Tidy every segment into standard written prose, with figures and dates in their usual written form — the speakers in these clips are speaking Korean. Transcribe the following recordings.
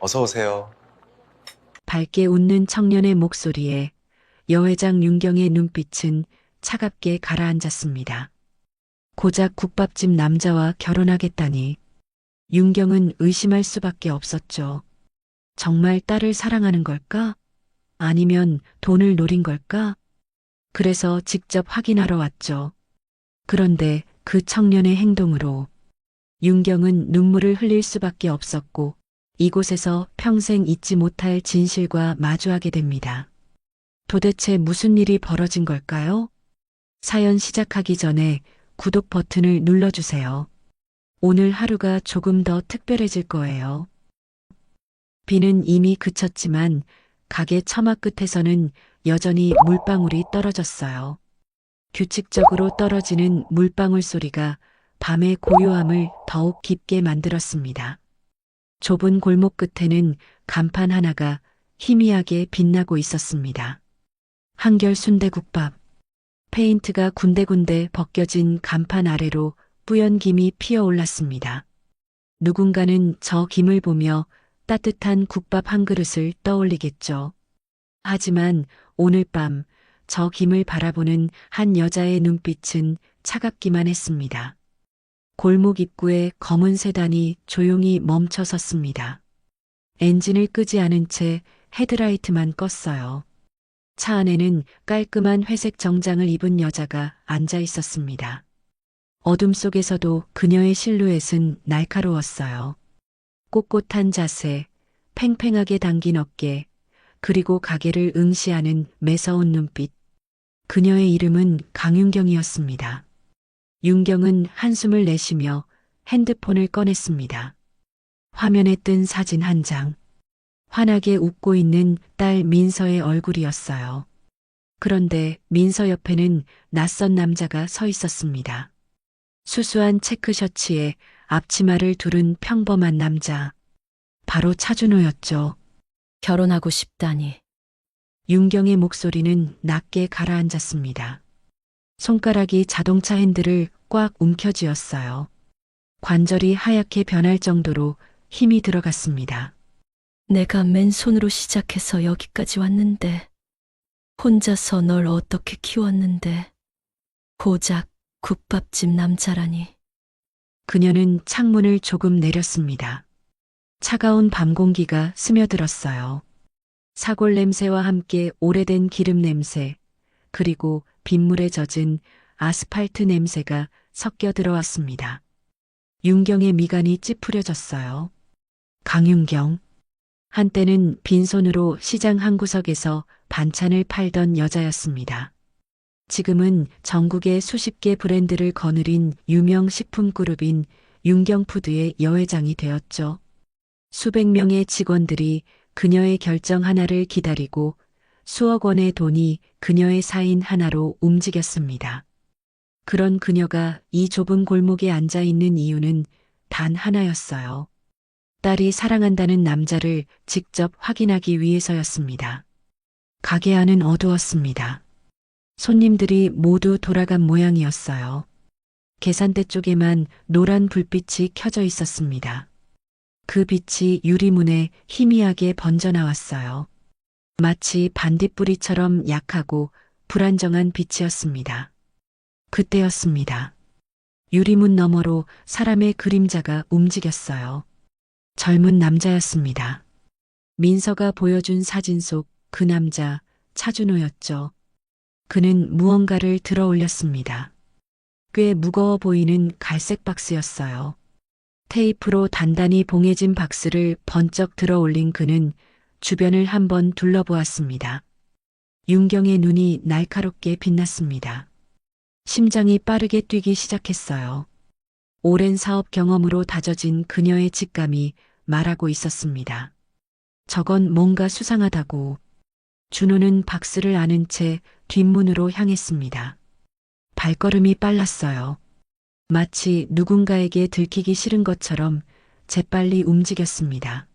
어서 오세요. 밝게 웃는 청년의 목소리에 여회장 윤경의 눈빛은 차갑게 가라앉았습니다. 고작 국밥집 남자와 결혼하겠다니 윤경은 의심할 수밖에 없었죠. 정말 딸을 사랑하는 걸까? 아니면 돈을 노린 걸까? 그래서 직접 확인하러 왔죠. 그런데 그 청년의 행동으로 윤경은 눈물을 흘릴 수밖에 없었고 이곳에서 평생 잊지 못할 진실과 마주하게 됩니다. 도대체 무슨 일이 벌어진 걸까요? 사연 시작하기 전에 구독 버튼을 눌러주세요. 오늘 하루가 조금 더 특별해질 거예요. 비는 이미 그쳤지만 가게 처막 끝에서는 여전히 물방울이 떨어졌어요. 규칙적으로 떨어지는 물방울 소리가 밤의 고요함을 더욱 깊게 만들었습니다. 좁은 골목 끝에는 간판 하나가 희미하게 빛나고 있었습니다. 한결 순대국밥. 페인트가 군데군데 벗겨진 간판 아래로 뿌연 김이 피어올랐습니다. 누군가는 저 김을 보며 따뜻한 국밥 한 그릇을 떠올리겠죠. 하지만 오늘 밤 저 김을 바라보는 한 여자의 눈빛은 차갑기만 했습니다. 골목 입구에 검은 세단이 조용히 멈춰 섰습니다. 엔진을 끄지 않은 채 헤드라이트만 껐어요. 차 안에는 깔끔한 회색 정장을 입은 여자가 앉아 있었습니다. 어둠 속에서도 그녀의 실루엣은 날카로웠어요. 꼿꼿한 자세, 팽팽하게 당긴 어깨, 그리고 가게를 응시하는 매서운 눈빛. 그녀의 이름은 강윤경이었습니다. 윤경은 한숨을 내쉬며 핸드폰을 꺼냈습니다. 화면에 뜬 사진 한 장. 환하게 웃고 있는 딸 민서의 얼굴이었어요. 그런데 민서 옆에는 낯선 남자가 서 있었습니다. 수수한 체크셔츠에 앞치마를 두른 평범한 남자. 바로 차준호였죠. 결혼하고 싶다니. 윤경의 목소리는 낮게 가라앉았습니다. 손가락이 자동차 핸들을 꽉 움켜쥐었어요. 관절이 하얗게 변할 정도로 힘이 들어갔습니다. 내가 맨손으로 시작해서 여기까지 왔는데, 혼자서 널 어떻게 키웠는데, 고작 국밥집 남자라니. 그녀는 창문을 조금 내렸습니다. 차가운 밤 공기가 스며들었어요. 사골 냄새와 함께 오래된 기름 냄새, 그리고 빗물에 젖은 아스팔트 냄새가 섞여 들어왔습니다. 윤경의 미간이 찌푸려졌어요. 강윤경. 한때는 빈손으로 시장 한 구석에서 반찬을 팔던 여자였습니다. 지금은 전국의 수십 개 브랜드를 거느린 유명 식품 그룹인 윤경푸드의 여회장이 되었죠. 수백 명의 직원들이 그녀의 결정 하나를 기다리고 수억 원의 돈이 그녀의 사인 하나로 움직였습니다. 그런 그녀가 이 좁은 골목에 앉아 있는 이유는 단 하나였어요. 딸이 사랑한다는 남자를 직접 확인하기 위해서였습니다. 가게 안은 어두웠습니다. 손님들이 모두 돌아간 모양이었어요. 계산대 쪽에만 노란 불빛이 켜져 있었습니다. 그 빛이 유리문에 희미하게 번져나왔어요. 마치 반딧불이처럼 약하고 불안정한 빛이었습니다. 그때였습니다. 유리문 너머로 사람의 그림자가 움직였어요. 젊은 남자였습니다. 민서가 보여준 사진 속 그 남자, 차준호였죠. 그는 무언가를 들어 올렸습니다. 꽤 무거워 보이는 갈색 박스였어요. 테이프로 단단히 봉해진 박스를 번쩍 들어 올린 그는 주변을 한번 둘러보았습니다. 윤경의 눈이 날카롭게 빛났습니다. 심장이 빠르게 뛰기 시작했어요. 오랜 사업 경험으로 다져진 그녀의 직감이 말하고 있었습니다. 저건 뭔가 수상하다고. 준호는 박스를 안은 채 뒷문으로 향했습니다. 발걸음이 빨랐어요. 마치 누군가에게 들키기 싫은 것처럼 재빨리 움직였습니다.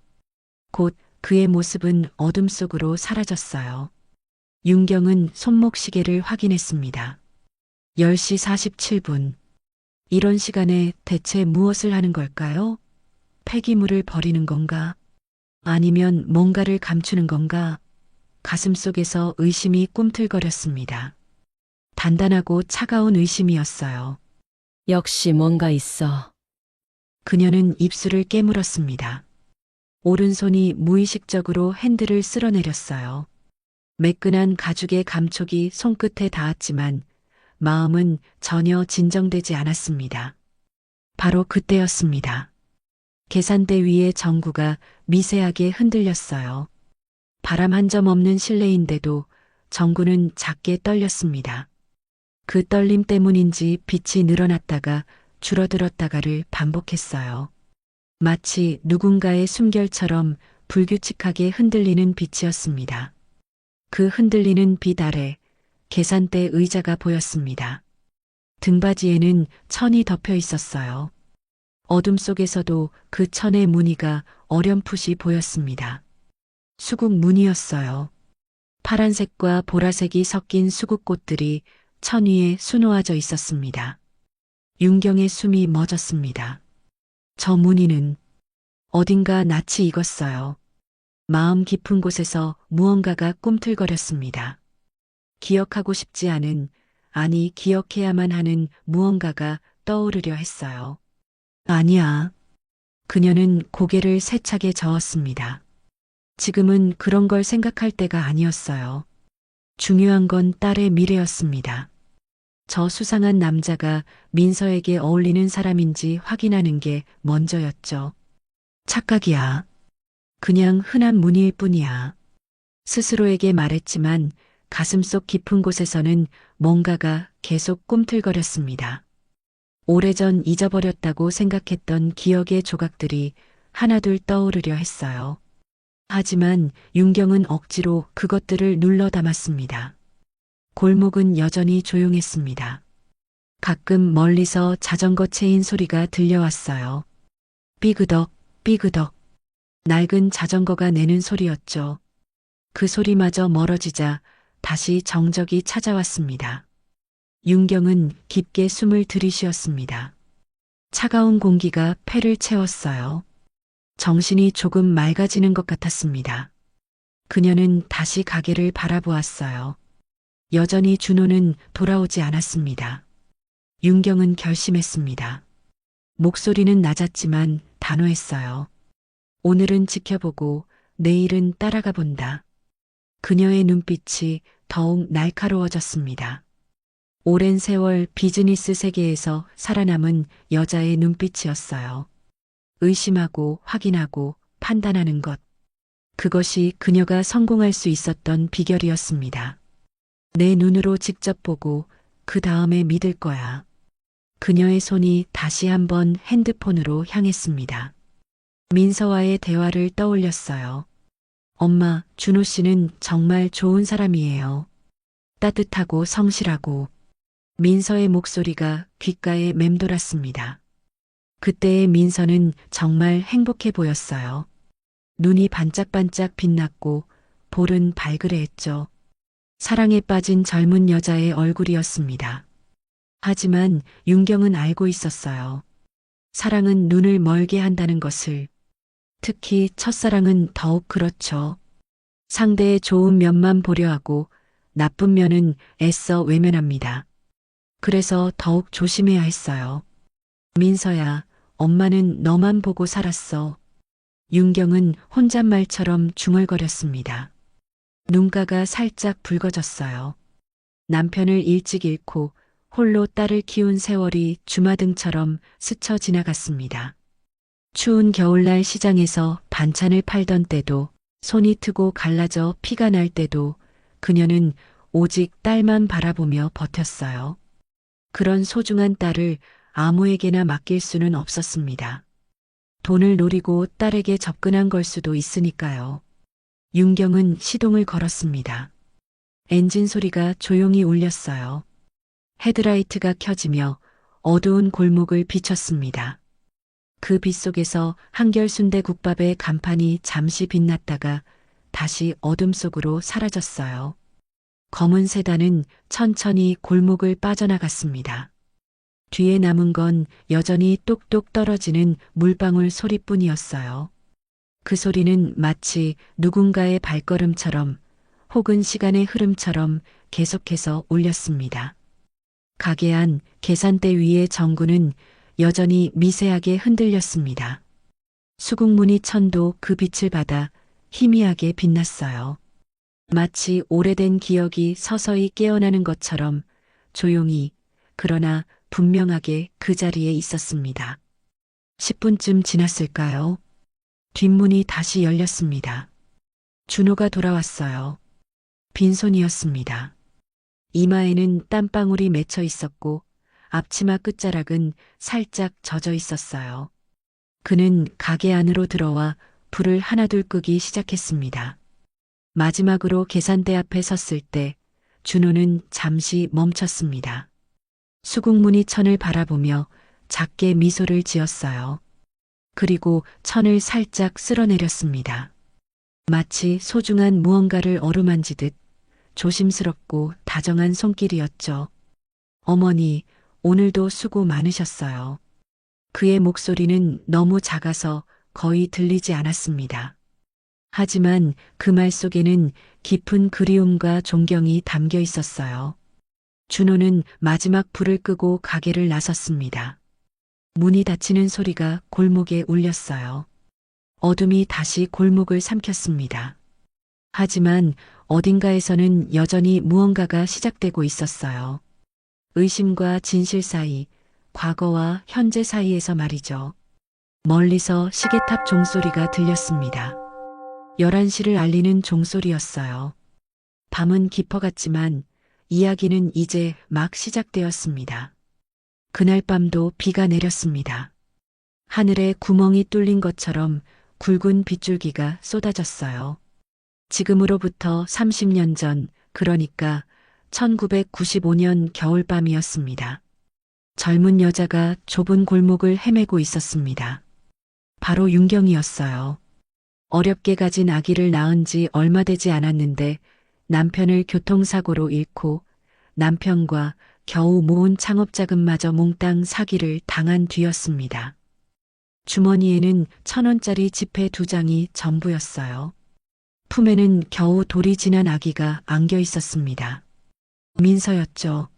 곧 그의 모습은 어둠 속으로 사라졌어요. 윤경은 손목시계를 확인했습니다. 10시 47분. 이런 시간에 대체 무엇을 하는 걸까요? 폐기물을 버리는 건가? 아니면 뭔가를 감추는 건가? 가슴속에서 의심이 꿈틀거렸습니다. 단단하고 차가운 의심이었어요. 역시 뭔가 있어. 그녀는 입술을 깨물었습니다. 오른손이 무의식적으로 핸들을 쓸어내렸어요. 매끈한 가죽의 감촉이 손끝에 닿았지만 마음은 전혀 진정되지 않았습니다. 바로 그때였습니다. 계산대 위의 전구가 미세하게 흔들렸어요. 바람 한 점 없는 실내인데도 전구는 작게 떨렸습니다. 그 떨림 때문인지 빛이 늘어났다가 줄어들었다가를 반복했어요. 마치 누군가의 숨결처럼 불규칙하게 흔들리는 빛이었습니다. 그 흔들리는 빛 아래 계산대 의자가 보였습니다. 등받이에는 천이 덮여 있었어요. 어둠 속에서도 그 천의 무늬가 어렴풋이 보였습니다. 수국 무늬였어요. 파란색과 보라색이 섞인 수국꽃들이 천 위에 수놓아져 있었습니다. 윤경의 숨이 멎었습니다. 저 무늬는 어딘가 낯이 익었어요. 마음 깊은 곳에서 무언가가 꿈틀거렸습니다. 기억하고 싶지 않은, 아니 기억해야만 하는 무언가가 떠오르려 했어요. 아니야. 그녀는 고개를 세차게 저었습니다. 지금은 그런 걸 생각할 때가 아니었어요. 중요한 건 딸의 미래였습니다. 저 수상한 남자가 민서에게 어울리는 사람인지 확인하는 게 먼저였죠. 착각이야. 그냥 흔한 무늬일 뿐이야. 스스로에게 말했지만 가슴속 깊은 곳에서는 뭔가가 계속 꿈틀거렸습니다. 오래전 잊어버렸다고 생각했던 기억의 조각들이 하나둘 떠오르려 했어요. 하지만 윤경은 억지로 그것들을 눌러 담았습니다. 골목은 여전히 조용했습니다. 가끔 멀리서 자전거 체인 소리가 들려왔어요. 삐그덕, 삐그덕. 낡은 자전거가 내는 소리였죠. 그 소리마저 멀어지자 다시 정적이 찾아왔습니다. 윤경은 깊게 숨을 들이쉬었습니다. 차가운 공기가 폐를 채웠어요. 정신이 조금 맑아지는 것 같았습니다. 그녀는 다시 가게를 바라보았어요. 여전히 준호는 돌아오지 않았습니다. 윤경은 결심했습니다. 목소리는 낮았지만 단호했어요. 오늘은 지켜보고 내일은 따라가 본다. 그녀의 눈빛이 더욱 날카로워졌습니다. 오랜 세월 비즈니스 세계에서 살아남은 여자의 눈빛이었어요. 의심하고 확인하고 판단하는 것. 그것이 그녀가 성공할 수 있었던 비결이었습니다. 내 눈으로 직접 보고 그 다음에 믿을 거야. 그녀의 손이 다시 한번 핸드폰으로 향했습니다. 민서와의 대화를 떠올렸어요. 엄마, 준호 씨는 정말 좋은 사람이에요. 따뜻하고 성실하고. 민서의 목소리가 귓가에 맴돌았습니다. 그때의 민서는 정말 행복해 보였어요. 눈이 반짝반짝 빛났고 볼은 발그레했죠. 사랑에 빠진 젊은 여자의 얼굴이었습니다. 하지만 윤경은 알고 있었어요. 사랑은 눈을 멀게 한다는 것을. 특히 첫사랑은 더욱 그렇죠. 상대의 좋은 면만 보려 하고 나쁜 면은 애써 외면합니다. 그래서 더욱 조심해야 했어요. 민서야, 엄마는 너만 보고 살았어. 윤경은 혼잣말처럼 중얼거렸습니다. 눈가가 살짝 붉어졌어요. 남편을 일찍 잃고 홀로 딸을 키운 세월이 주마등처럼 스쳐 지나갔습니다. 추운 겨울날 시장에서 반찬을 팔던 때도, 손이 트고 갈라져 피가 날 때도 그녀는 오직 딸만 바라보며 버텼어요. 그런 소중한 딸을 아무에게나 맡길 수는 없었습니다. 돈을 노리고 딸에게 접근한 걸 수도 있으니까요. 윤경은 시동을 걸었습니다. 엔진 소리가 조용히 울렸어요. 헤드라이트가 켜지며 어두운 골목을 비췄습니다. 그 빛 속에서 한결 순대국밥의 간판이 잠시 빛났다가 다시 어둠 속으로 사라졌어요. 검은 세단은 천천히 골목을 빠져나갔습니다. 뒤에 남은 건 여전히 똑똑 떨어지는 물방울 소리뿐이었어요. 그 소리는 마치 누군가의 발걸음처럼 혹은 시간의 흐름처럼 계속해서 울렸습니다. 가게 안 계산대 위의 전구는 여전히 미세하게 흔들렸습니다. 수국무늬 천도 그 빛을 받아 희미하게 빛났어요. 마치 오래된 기억이 서서히 깨어나는 것처럼 조용히 그러나 분명하게 그 자리에 있었습니다. 10분쯤 지났을까요? 뒷문이 다시 열렸습니다. 준호가 돌아왔어요. 빈손이었습니다. 이마에는 땀방울이 맺혀 있었고 앞치마 끝자락은 살짝 젖어 있었어요. 그는 가게 안으로 들어와 불을 하나둘 끄기 시작했습니다. 마지막으로 계산대 앞에 섰을 때 준호는 잠시 멈췄습니다. 수국무늬 천을 바라보며 작게 미소를 지었어요. 그리고 천을 살짝 쓸어내렸습니다. 마치 소중한 무언가를 어루만지듯 조심스럽고 다정한 손길이었죠. 어머니, 오늘도 수고 많으셨어요. 그의 목소리는 너무 작아서 거의 들리지 않았습니다. 하지만 그 말 속에는 깊은 그리움과 존경이 담겨 있었어요. 준호는 마지막 불을 끄고 가게를 나섰습니다. 문이 닫히는 소리가 골목에 울렸어요. 어둠이 다시 골목을 삼켰습니다. 하지만 어딘가에서는 여전히 무언가가 시작되고 있었어요. 의심과 진실 사이, 과거와 현재 사이에서 말이죠. 멀리서 시계탑 종소리가 들렸습니다. 11시를 알리는 종소리였어요. 밤은 깊어갔지만 이야기는 이제 막 시작되었습니다. 그날 밤도 비가 내렸습니다. 하늘에 구멍이 뚫린 것처럼 굵은 빗줄기가 쏟아졌어요. 지금으로부터 30년 전, 그러니까 1995년 겨울밤이었습니다. 젊은 여자가 좁은 골목을 헤매고 있었습니다. 바로 윤경이었어요. 어렵게 가진 아기를 낳은 지 얼마 되지 않았는데 남편을 교통사고로 잃고 남편과 겨우 모은 창업자금마저 몽땅 사기를 당한 뒤였습니다. 주머니에는 1,000원짜리 지폐 2장이 전부였어요. 품에는 겨우 돌이 지난 아기가 안겨 있었습니다. 민서였죠.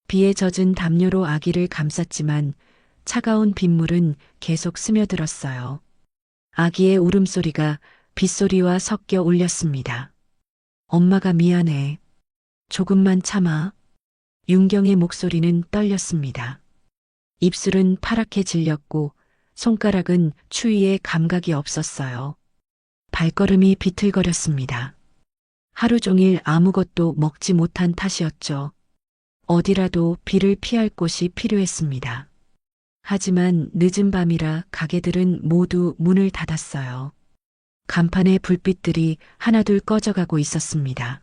비에 젖은 담요로 아기를 감쌌지만 차가운 빗물은 계속 스며들었어요. 아기의 울음소리가 빗소리와 섞여 울렸습니다. 엄마가 미안해. 조금만 참아. 윤경의 목소리는 떨렸습니다. 입술은 파랗게 질렸고 손가락은 추위에 감각이 없었어요. 발걸음이 비틀거렸습니다. 하루 종일 아무것도 먹지 못한 탓이었죠. 어디라도 비를 피할 곳이 필요했습니다. 하지만 늦은 밤이라 가게들은 모두 문을 닫았어요. 간판의 불빛들이 하나둘 꺼져가고 있었습니다.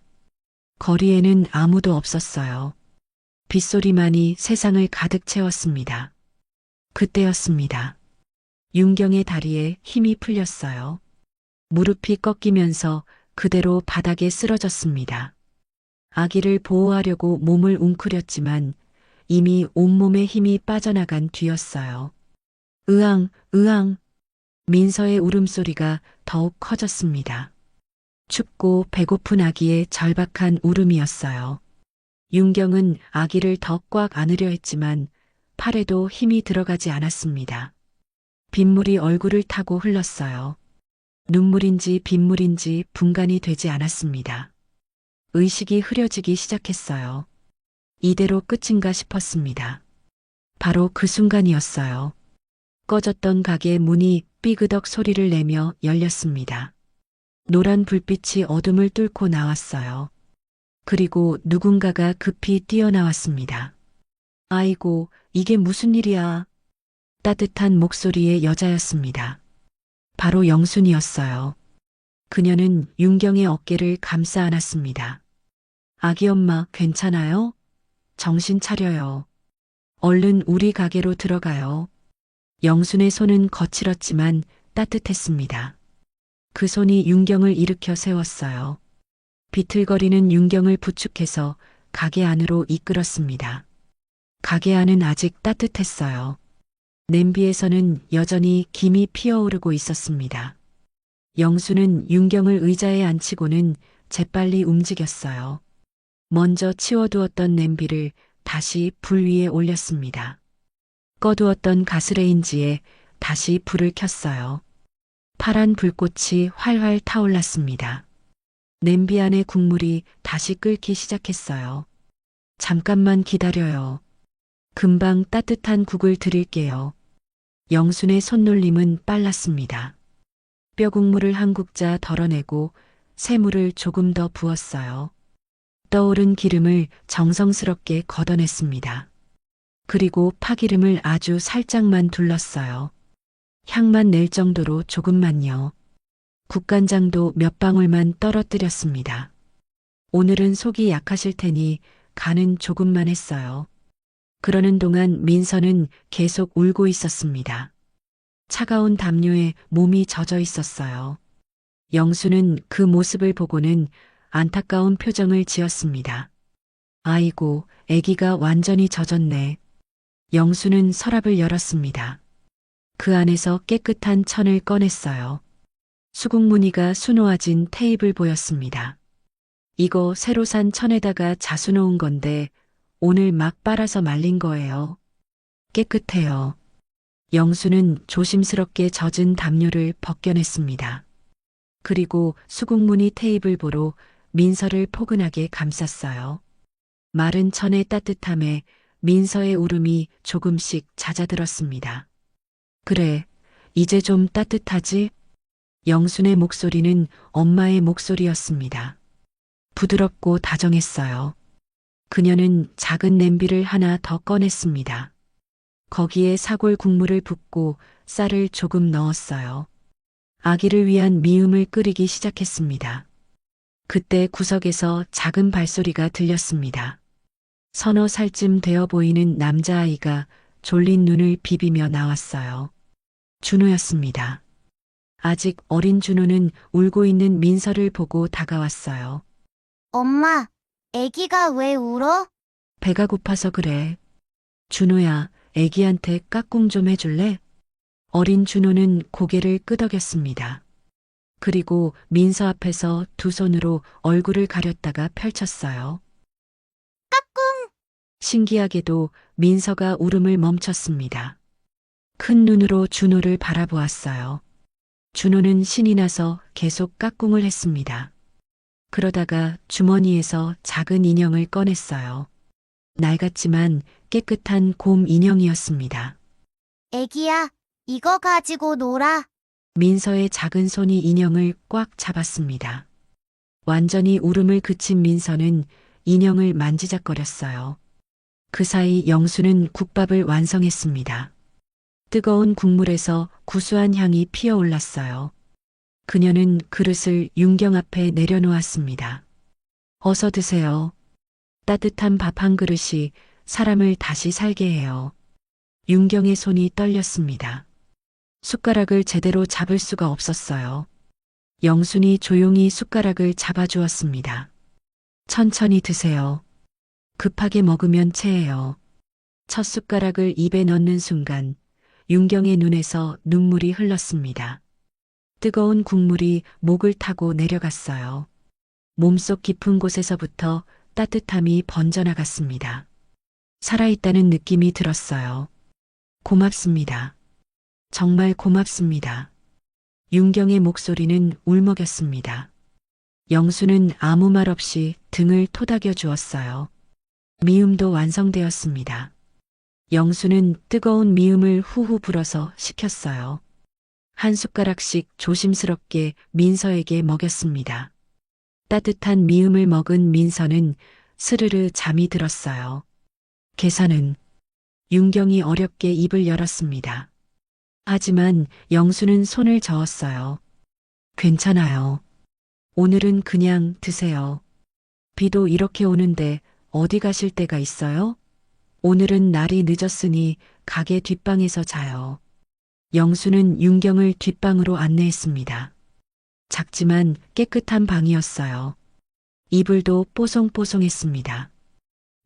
거리에는 아무도 없었어요. 빗소리만이 세상을 가득 채웠습니다. 그때였습니다. 윤경의 다리에 힘이 풀렸어요. 무릎이 꺾이면서 그대로 바닥에 쓰러졌습니다. 아기를 보호하려고 몸을 웅크렸지만 이미 온몸에 힘이 빠져나간 뒤였어요. 으앙, 으앙. 민서의 울음소리가 더욱 커졌습니다. 춥고 배고픈 아기의 절박한 울음이었어요. 윤경은 아기를 더 꽉 안으려 했지만 팔에도 힘이 들어가지 않았습니다. 빗물이 얼굴을 타고 흘렀어요. 눈물인지 빗물인지 분간이 되지 않았습니다. 의식이 흐려지기 시작했어요. 이대로 끝인가 싶었습니다. 바로 그 순간이었어요. 꺼졌던 가게 문이 삐그덕 소리를 내며 열렸습니다. 노란 불빛이 어둠을 뚫고 나왔어요. 그리고 누군가가 급히 뛰어나왔습니다. 아이고, 이게 무슨 일이야. 따뜻한 목소리의 여자였습니다. 바로 영순이었어요. 그녀는 윤경의 어깨를 감싸 안았습니다. 아기 엄마 괜찮아요? 정신 차려요. 얼른 우리 가게로 들어가요. 영순의 손은 거칠었지만 따뜻했습니다. 그 손이 윤경을 일으켜 세웠어요. 비틀거리는 윤경을 부축해서 가게 안으로 이끌었습니다. 가게 안은 아직 따뜻했어요. 냄비에서는 여전히 김이 피어오르고 있었습니다. 영수는 윤경을 의자에 앉히고는 재빨리 움직였어요. 먼저 치워두었던 냄비를 다시 불 위에 올렸습니다. 꺼두었던 가스레인지에 다시 불을 켰어요. 파란 불꽃이 활활 타올랐습니다. 냄비 안의 국물이 다시 끓기 시작했어요. 잠깐만 기다려요. 금방 따뜻한 국을 드릴게요. 영순의 손놀림은 빨랐습니다. 뼈국물을 한 국자 덜어내고 새물을 조금 더 부었어요. 떠오른 기름을 정성스럽게 걷어냈습니다. 그리고 파기름을 아주 살짝만 둘렀어요. 향만 낼 정도로 조금만요. 국간장도 몇 방울만 떨어뜨렸습니다. 오늘은 속이 약하실 테니 간은 조금만 했어요. 그러는 동안 민서는 계속 울고 있었습니다. 차가운 담요에 몸이 젖어 있었어요. 영수는 그 모습을 보고는 안타까운 표정을 지었습니다. 아이고, 아기가 완전히 젖었네. 영수는 서랍을 열었습니다. 그 안에서 깨끗한 천을 꺼냈어요. 수국무늬가 수놓아진 테이블 보였습니다. 이거 새로 산 천에다가 자수 놓은 건데 오늘 막 빨아서 말린 거예요. 깨끗해요. 영수는 조심스럽게 젖은 담요를 벗겨냈습니다. 그리고 수국무늬 테이블보로 민서를 포근하게 감쌌어요. 마른 천의 따뜻함에 민서의 울음이 조금씩 잦아들었습니다. 그래, 이제 좀 따뜻하지? 영순의 목소리는 엄마의 목소리였습니다. 부드럽고 다정했어요. 그녀는 작은 냄비를 하나 더 꺼냈습니다. 거기에 사골 국물을 붓고 쌀을 조금 넣었어요. 아기를 위한 미음을 끓이기 시작했습니다. 그때 구석에서 작은 발소리가 들렸습니다. 서너 살쯤 되어 보이는 남자아이가 졸린 눈을 비비며 나왔어요. 준호였습니다. 아직 어린 준호는 울고 있는 민서를 보고 다가왔어요. 엄마, 아기가 왜 울어? 배가 고파서 그래. 준호야, 애기한테 까꿍 좀 해줄래? 어린 준호는 고개를 끄덕였습니다. 그리고 민서 앞에서 두 손으로 얼굴을 가렸다가 펼쳤어요. 까꿍! 신기하게도 민서가 울음을 멈췄습니다. 큰 눈으로 준호를 바라보았어요. 준호는 신이 나서 계속 까꿍을 했습니다. 그러다가 주머니에서 작은 인형을 꺼냈어요. 낡았지만 깨끗한 곰 인형이었습니다. 아기야, 이거 가지고 놀아. 민서의 작은 손이 인형을 꽉 잡았습니다. 완전히 울음을 그친 민서는 인형을 만지작거렸어요. 그 사이 영수는 국밥을 완성했습니다. 뜨거운 국물에서 구수한 향이 피어올랐어요. 그녀는 그릇을 윤경 앞에 내려놓았습니다. 어서 드세요. 따뜻한 밥 한 그릇이 사람을 다시 살게 해요. 윤경의 손이 떨렸습니다. 숟가락을 제대로 잡을 수가 없었어요. 영순이 조용히 숟가락을 잡아주었습니다. 천천히 드세요. 급하게 먹으면 체해요. 첫 숟가락을 입에 넣는 순간 윤경의 눈에서 눈물이 흘렀습니다. 뜨거운 국물이 목을 타고 내려갔어요. 몸속 깊은 곳에서부터 따뜻함이 번져나갔습니다. 살아있다는 느낌이 들었어요. 고맙습니다. 정말 고맙습니다. 윤경의 목소리는 울먹였습니다. 영수는 아무 말 없이 등을 토닥여 주었어요. 미음도 완성되었습니다. 영수는 뜨거운 미음을 후후 불어서 식혔어요. 한 숟가락씩 조심스럽게 민서에게 먹였습니다. 따뜻한 미음을 먹은 민서는 스르르 잠이 들었어요. 계산은 윤경이 어렵게 입을 열었습니다. 하지만 영수는 손을 저었어요. 괜찮아요. 오늘은 그냥 드세요. 비도 이렇게 오는데 어디 가실 데가 있어요? 오늘은 날이 늦었으니 가게 뒷방에서 자요. 영수는 윤경을 뒷방으로 안내했습니다. 작지만 깨끗한 방이었어요. 이불도 뽀송뽀송했습니다.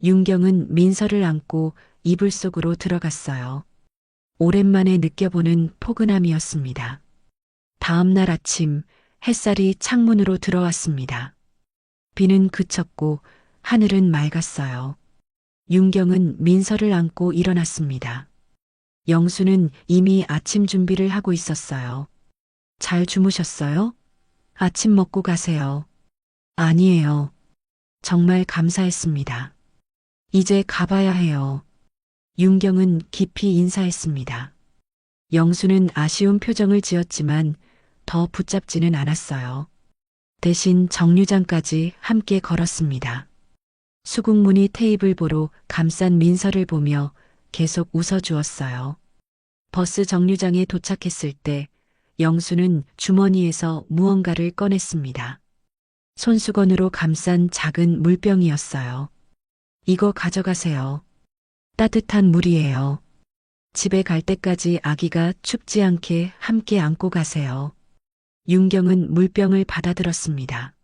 윤경은 민서를 안고 이불 속으로 들어갔어요. 오랜만에 느껴보는 포근함이었습니다. 다음 날 아침 햇살이 창문으로 들어왔습니다. 비는 그쳤고 하늘은 맑았어요. 윤경은 민서를 안고 일어났습니다. 영수는 이미 아침 준비를 하고 있었어요. 잘 주무셨어요? 아침 먹고 가세요. 아니에요. 정말 감사했습니다. 이제 가봐야 해요. 윤경은 깊이 인사했습니다. 영수는 아쉬운 표정을 지었지만 더 붙잡지는 않았어요. 대신 정류장까지 함께 걸었습니다. 수국무늬 테이블보로 감싼 민서를 보며 계속 웃어주었어요. 버스 정류장에 도착했을 때 영수는 주머니에서 무언가를 꺼냈습니다. 손수건으로 감싼 작은 물병이었어요. 이거 가져가세요. 따뜻한 물이에요. 집에 갈 때까지 아기가 춥지 않게 함께 안고 가세요. 윤경은 물병을 받아들었습니다.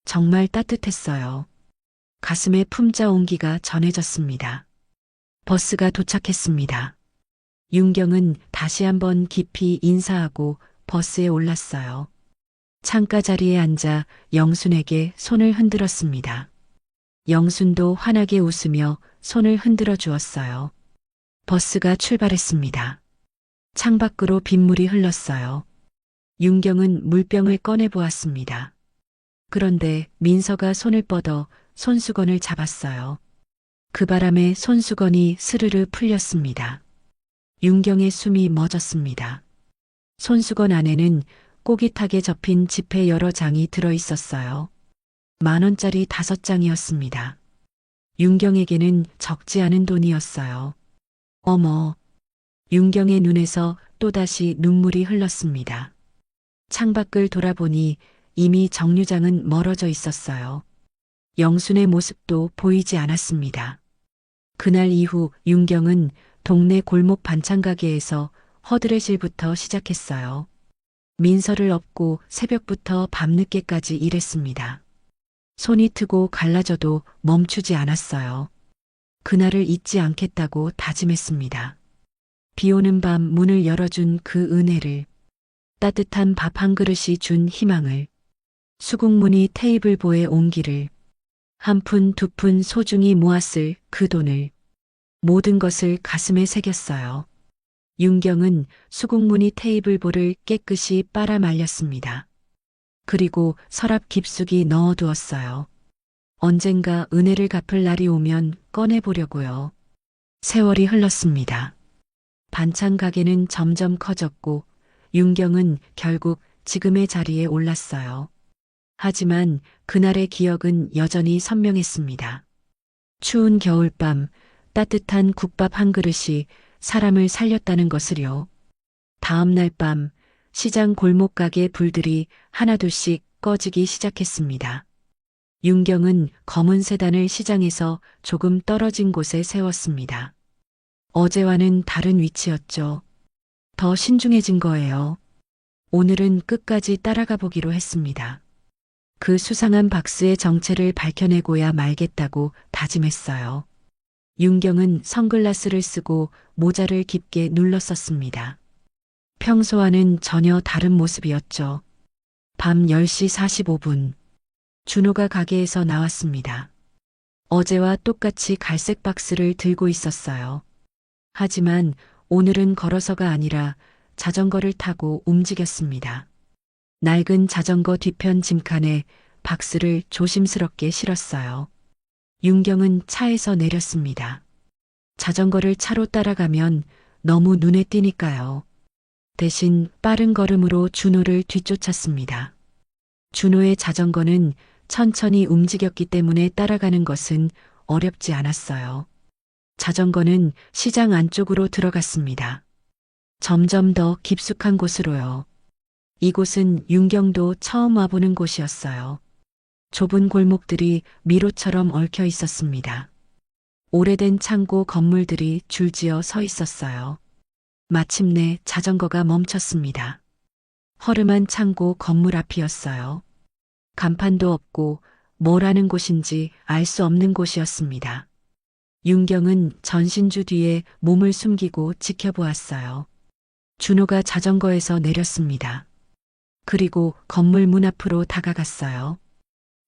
정말 따뜻했어요. 가슴에 품자 온기가 전해졌습니다. 버스가 도착했습니다. 윤경은 다시 한번 깊이 인사하고 버스에 올랐어요. 창가 자리에 앉아 영순에게 손을 흔들었습니다. 영순도 환하게 웃으며 손을 흔들어 주었어요. 버스가 출발했습니다. 창밖으로 빗물이 흘렀어요. 윤경은 물병을 꺼내 보았습니다. 그런데 민서가 손을 뻗어 손수건을 잡았어요. 그 바람에 손수건이 스르르 풀렸습니다. 윤경의 숨이 멎었습니다. 손수건 안에는 꼬깃하게 접힌 지폐 여러 장이 들어 있었어요. 10,000원짜리 5장이었습니다. 윤경에게는 적지 않은 돈이었어요. 어머, 윤경의 눈에서 또다시 눈물이 흘렀습니다. 창밖을 돌아보니 이미 정류장은 멀어져 있었어요. 영순의 모습도 보이지 않았습니다. 그날 이후 윤경은 동네 골목 반찬가게에서 허드레실부터 시작했어요. 민서를 업고 새벽부터 밤늦게까지 일했습니다. 손이 트고 갈라져도 멈추지 않았어요. 그날을 잊지 않겠다고 다짐했습니다. 비 오는 밤 문을 열어준 그 은혜를, 따뜻한 밥 한 그릇이 준 희망을, 수국무늬 테이블보의 온기를, 한 푼 두 푼 소중히 모았을 그 돈을, 모든 것을 가슴에 새겼어요. 윤경은 수국무늬 테이블보를 깨끗이 빨아 말렸습니다. 그리고 서랍 깊숙이 넣어두었어요. 언젠가 은혜를 갚을 날이 오면 꺼내보려고요. 세월이 흘렀습니다. 반찬 가게는 점점 커졌고 윤경은 결국 지금의 자리에 올랐어요. 하지만 그날의 기억은 여전히 선명했습니다. 추운 겨울밤 따뜻한 국밥 한 그릇이 사람을 살렸다는 것을요. 다음 날 밤 시장 골목가게 불들이 하나둘씩 꺼지기 시작했습니다. 윤경은 검은 세단을 시장에서 조금 떨어진 곳에 세웠습니다. 어제와는 다른 위치였죠. 더 신중해진 거예요. 오늘은 끝까지 따라가 보기로 했습니다. 그 수상한 박스의 정체를 밝혀내고야 말겠다고 다짐했어요. 윤경은 선글라스를 쓰고 모자를 깊게 눌렀었습니다. 평소와는 전혀 다른 모습이었죠. 밤 10시 45분. 준호가 가게에서 나왔습니다. 어제와 똑같이 갈색 박스를 들고 있었어요. 하지만 오늘은 걸어서가 아니라 자전거를 타고 움직였습니다. 낡은 자전거 뒤편 짐칸에 박스를 조심스럽게 실었어요. 윤경은 차에서 내렸습니다. 자전거를 차로 따라가면 너무 눈에 띄니까요. 대신 빠른 걸음으로 준호를 뒤쫓았습니다. 준호의 자전거는 천천히 움직였기 때문에 따라가는 것은 어렵지 않았어요. 자전거는 시장 안쪽으로 들어갔습니다. 점점 더 깊숙한 곳으로요. 이곳은 윤경도 처음 와보는 곳이었어요. 좁은 골목들이 미로처럼 얽혀 있었습니다. 오래된 창고 건물들이 줄지어 서 있었어요. 마침내 자전거가 멈췄습니다. 허름한 창고 건물 앞이었어요. 간판도 없고 뭘 하는 곳인지 알 수 없는 곳이었습니다. 윤경은 전신주 뒤에 몸을 숨기고 지켜보았어요. 준호가 자전거에서 내렸습니다. 그리고 건물 문 앞으로 다가갔어요.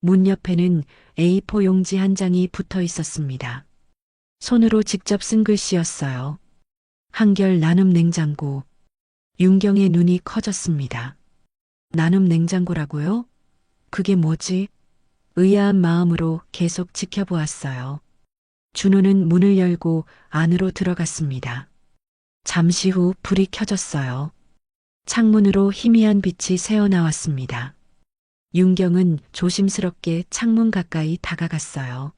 문 옆에는 A4 용지 한 장이 붙어 있었습니다. 손으로 직접 쓴 글씨였어요. 한결 나눔 냉장고. 윤경의 눈이 커졌습니다. 나눔 냉장고라고요? 그게 뭐지? 의아한 마음으로 계속 지켜보았어요. 준호는 문을 열고 안으로 들어갔습니다. 잠시 후 불이 켜졌어요. 창문으로 희미한 빛이 새어나왔습니다. 윤경은 조심스럽게 창문 가까이 다가갔어요.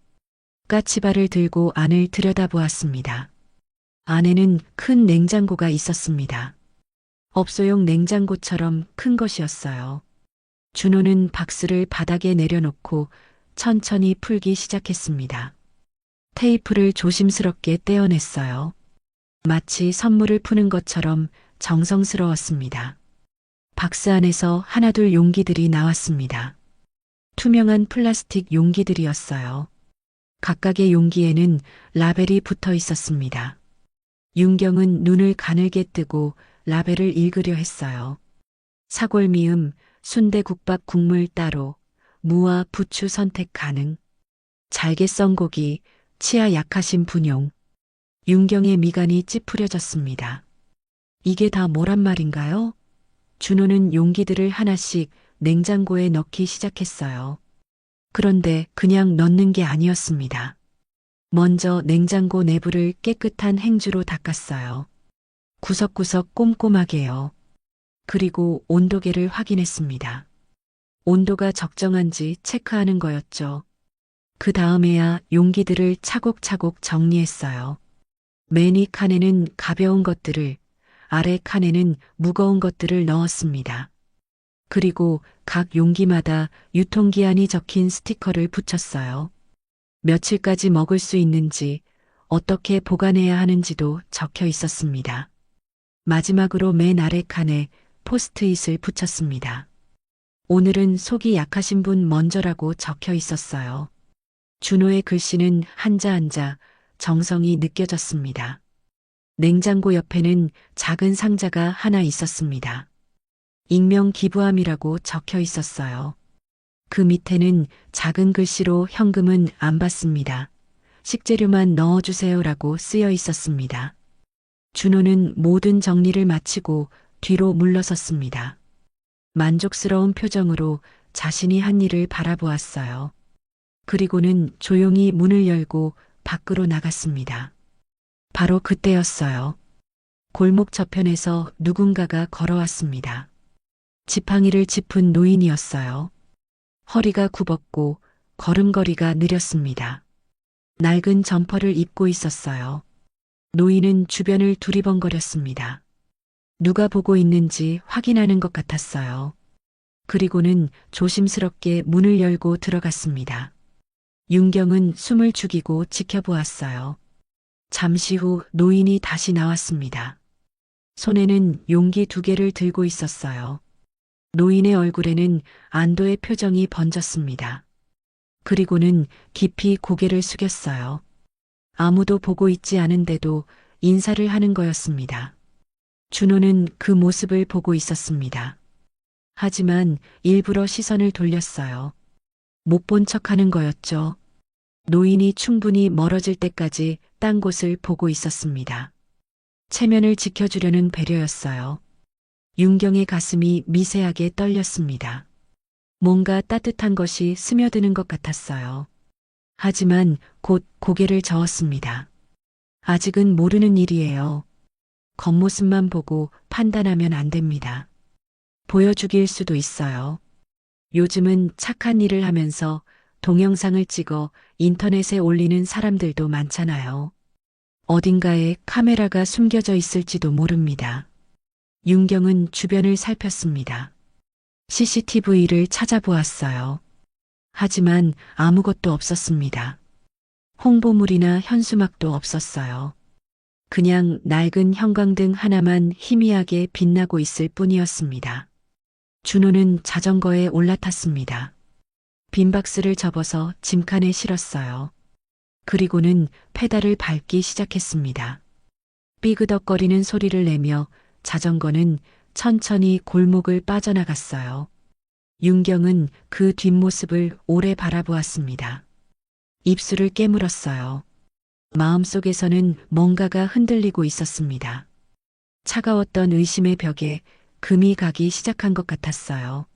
까치발을 들고 안을 들여다보았습니다. 안에는 큰 냉장고가 있었습니다. 업소용 냉장고처럼 큰 것이었어요. 준호는 박스를 바닥에 내려놓고 천천히 풀기 시작했습니다. 테이프를 조심스럽게 떼어냈어요. 마치 선물을 푸는 것처럼 정성스러웠습니다. 박스 안에서 하나둘 용기들이 나왔습니다. 투명한 플라스틱 용기들이었어요. 각각의 용기에는 라벨이 붙어 있었습니다. 윤경은 눈을 가늘게 뜨고 라벨을 읽으려 했어요. 사골미음, 순대국밥 국물 따로, 무와 부추 선택 가능, 잘게 썬 고기, 치아 약하신 분용. 윤경의 미간이 찌푸려졌습니다. 이게 다 뭐란 말인가요? 준호는 용기들을 하나씩 냉장고에 넣기 시작했어요. 그런데 그냥 넣는 게 아니었습니다. 먼저 냉장고 내부를 깨끗한 행주로 닦았어요. 구석구석 꼼꼼하게요. 그리고 온도계를 확인했습니다. 온도가 적정한지 체크하는 거였죠. 그 다음에야 용기들을 차곡차곡 정리했어요. 맨 위 칸에는 가벼운 것들을, 아래 칸에는 무거운 것들을 넣었습니다. 그리고 각 용기마다 유통기한이 적힌 스티커를 붙였어요. 며칠까지 먹을 수 있는지, 어떻게 보관해야 하는지도 적혀 있었습니다. 마지막으로 맨 아래 칸에 포스트잇을 붙였습니다. 오늘은 속이 약하신 분 먼저라고 적혀 있었어요. 준호의 글씨는 한자 한자 정성이 느껴졌습니다. 냉장고 옆에는 작은 상자가 하나 있었습니다. 익명 기부함이라고 적혀 있었어요. 그 밑에는 작은 글씨로 현금은 안 받습니다. 식재료만 넣어주세요라고 쓰여 있었습니다. 준호는 모든 정리를 마치고 뒤로 물러섰습니다. 만족스러운 표정으로 자신이 한 일을 바라보았어요. 그리고는 조용히 문을 열고 밖으로 나갔습니다. 바로 그때였어요. 골목 저편에서 누군가가 걸어왔습니다. 지팡이를 짚은 노인이었어요. 허리가 굽었고 걸음걸이가 느렸습니다. 낡은 점퍼를 입고 있었어요. 노인은 주변을 두리번거렸습니다. 누가 보고 있는지 확인하는 것 같았어요. 그리고는 조심스럽게 문을 열고 들어갔습니다. 윤경은 숨을 죽이고 지켜보았어요. 잠시 후 노인이 다시 나왔습니다. 손에는 용기 2개를 들고 있었어요. 노인의 얼굴에는 안도의 표정이 번졌습니다. 그리고는 깊이 고개를 숙였어요. 아무도 보고 있지 않은데도 인사를 하는 거였습니다. 준호는 그 모습을 보고 있었습니다. 하지만 일부러 시선을 돌렸어요. 못 본 척하는 거였죠. 노인이 충분히 멀어질 때까지 딴 곳을 보고 있었습니다. 체면을 지켜주려는 배려였어요. 윤경의 가슴이 미세하게 떨렸습니다. 뭔가 따뜻한 것이 스며드는 것 같았어요. 하지만 곧 고개를 저었습니다. 아직은 모르는 일이에요. 겉모습만 보고 판단하면 안 됩니다. 보여주길 수도 있어요. 요즘은 착한 일을 하면서 동영상을 찍어 인터넷에 올리는 사람들도 많잖아요. 어딘가에 카메라가 숨겨져 있을지도 모릅니다. 윤경은 주변을 살폈습니다. CCTV를 찾아보았어요. 하지만 아무것도 없었습니다. 홍보물이나 현수막도 없었어요. 그냥 낡은 형광등 하나만 희미하게 빛나고 있을 뿐이었습니다. 준호는 자전거에 올라탔습니다. 빈 박스를 접어서 짐칸에 실었어요. 그리고는 페달을 밟기 시작했습니다. 삐그덕거리는 소리를 내며 자전거는 천천히 골목을 빠져나갔어요. 윤경은 그 뒷모습을 오래 바라보았습니다. 입술을 깨물었어요. 마음속에서는 뭔가가 흔들리고 있었습니다. 차가웠던 의심의 벽에 금이 가기 시작한 것 같았어요.